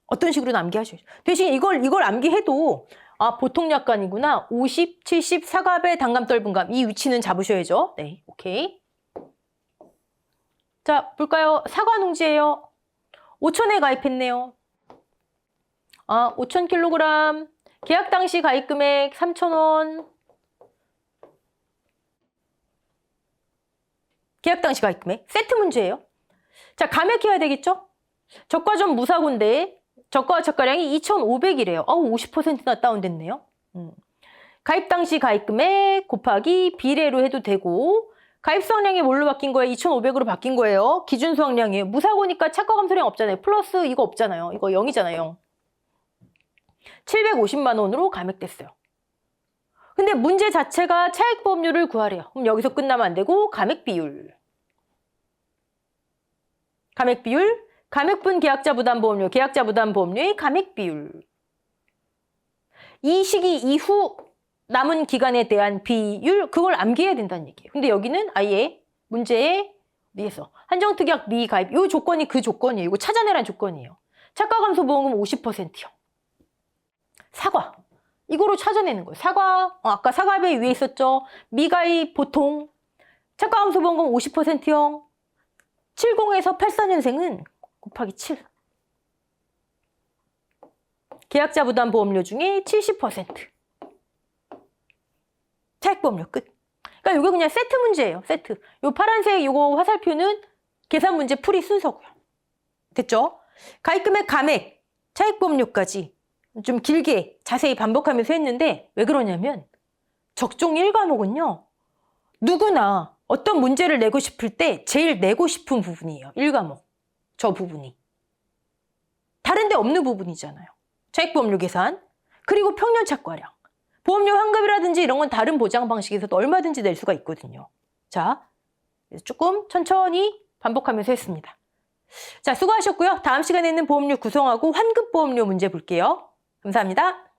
어떤 식으로 암기하셔야죠. 대신 이걸 암기해도 보통 약관이구나. 50, 70, 사갑의 단감 떫은감. 이 위치는 잡으셔야죠. 네, 오케이. 자, 볼까요? 사과 농지예요. 5천에 가입했네요. 5,000kg. 계약 당시 가입 금액 3,000원. 계약 당시 가입 금액. 세트 문제예요. 자, 감액해야 되겠죠? 저가점 무사고인데 저가와 저가량이 2,500이래요. 50%나 다운됐네요. 가입 당시 가입 금액 곱하기 비례로 해도 되고 가입 수확량이 뭘로 바뀐 거예요? 2,500으로 바뀐 거예요. 기준 수확량이에요. 무사고니까 차가 감소량 없잖아요. 플러스 이거 없잖아요. 이거 0이잖아요. 750만 원으로 감액됐어요. 근데 문제 자체가 차익보험료를 구하래요. 그럼 여기서 끝나면 안 되고 감액 비율. 감액 비율, 감액분 계약자 부담보험료, 계약자 부담보험료의 감액 비율. 이 시기 이후 남은 기간에 대한 비율, 그걸 암기해야 된다는 얘기예요. 근데 여기는 아예 문제에 위해서 한정특약 미가입, 이 조건이 그 조건이에요. 이거 찾아내란 조건이에요. 차가감소보험금 50%요. 사과. 이거로 찾아내는 거예요. 사과, 아까 사과배 위에 있었죠. 미가입 보통 차가감소보험금 50%형 70에서 84년생은 곱하기 7. 계약자 부담 보험료 중에 70%. 차액보험료 끝. 그러니까 이거 그냥 세트 문제예요. 세트. 요 파란색 요거 화살표는 계산 문제 풀이 순서고요. 됐죠? 가입금액, 감액, 차액보험료까지 좀 길게 자세히 반복하면서 했는데 왜 그러냐면 적종 1과목은요. 누구나 어떤 문제를 내고 싶을 때 제일 내고 싶은 부분이에요. 1과목. 저 부분이. 다른 데 없는 부분이잖아요. 차액보험료 계산, 그리고 평년착과량. 보험료 환급이라든지 이런 건 다른 보장 방식에서도 얼마든지 낼 수가 있거든요. 자, 조금 천천히 반복하면서 했습니다. 자, 수고하셨고요. 다음 시간에는 보험료 구성하고 환급보험료 문제 볼게요. 감사합니다.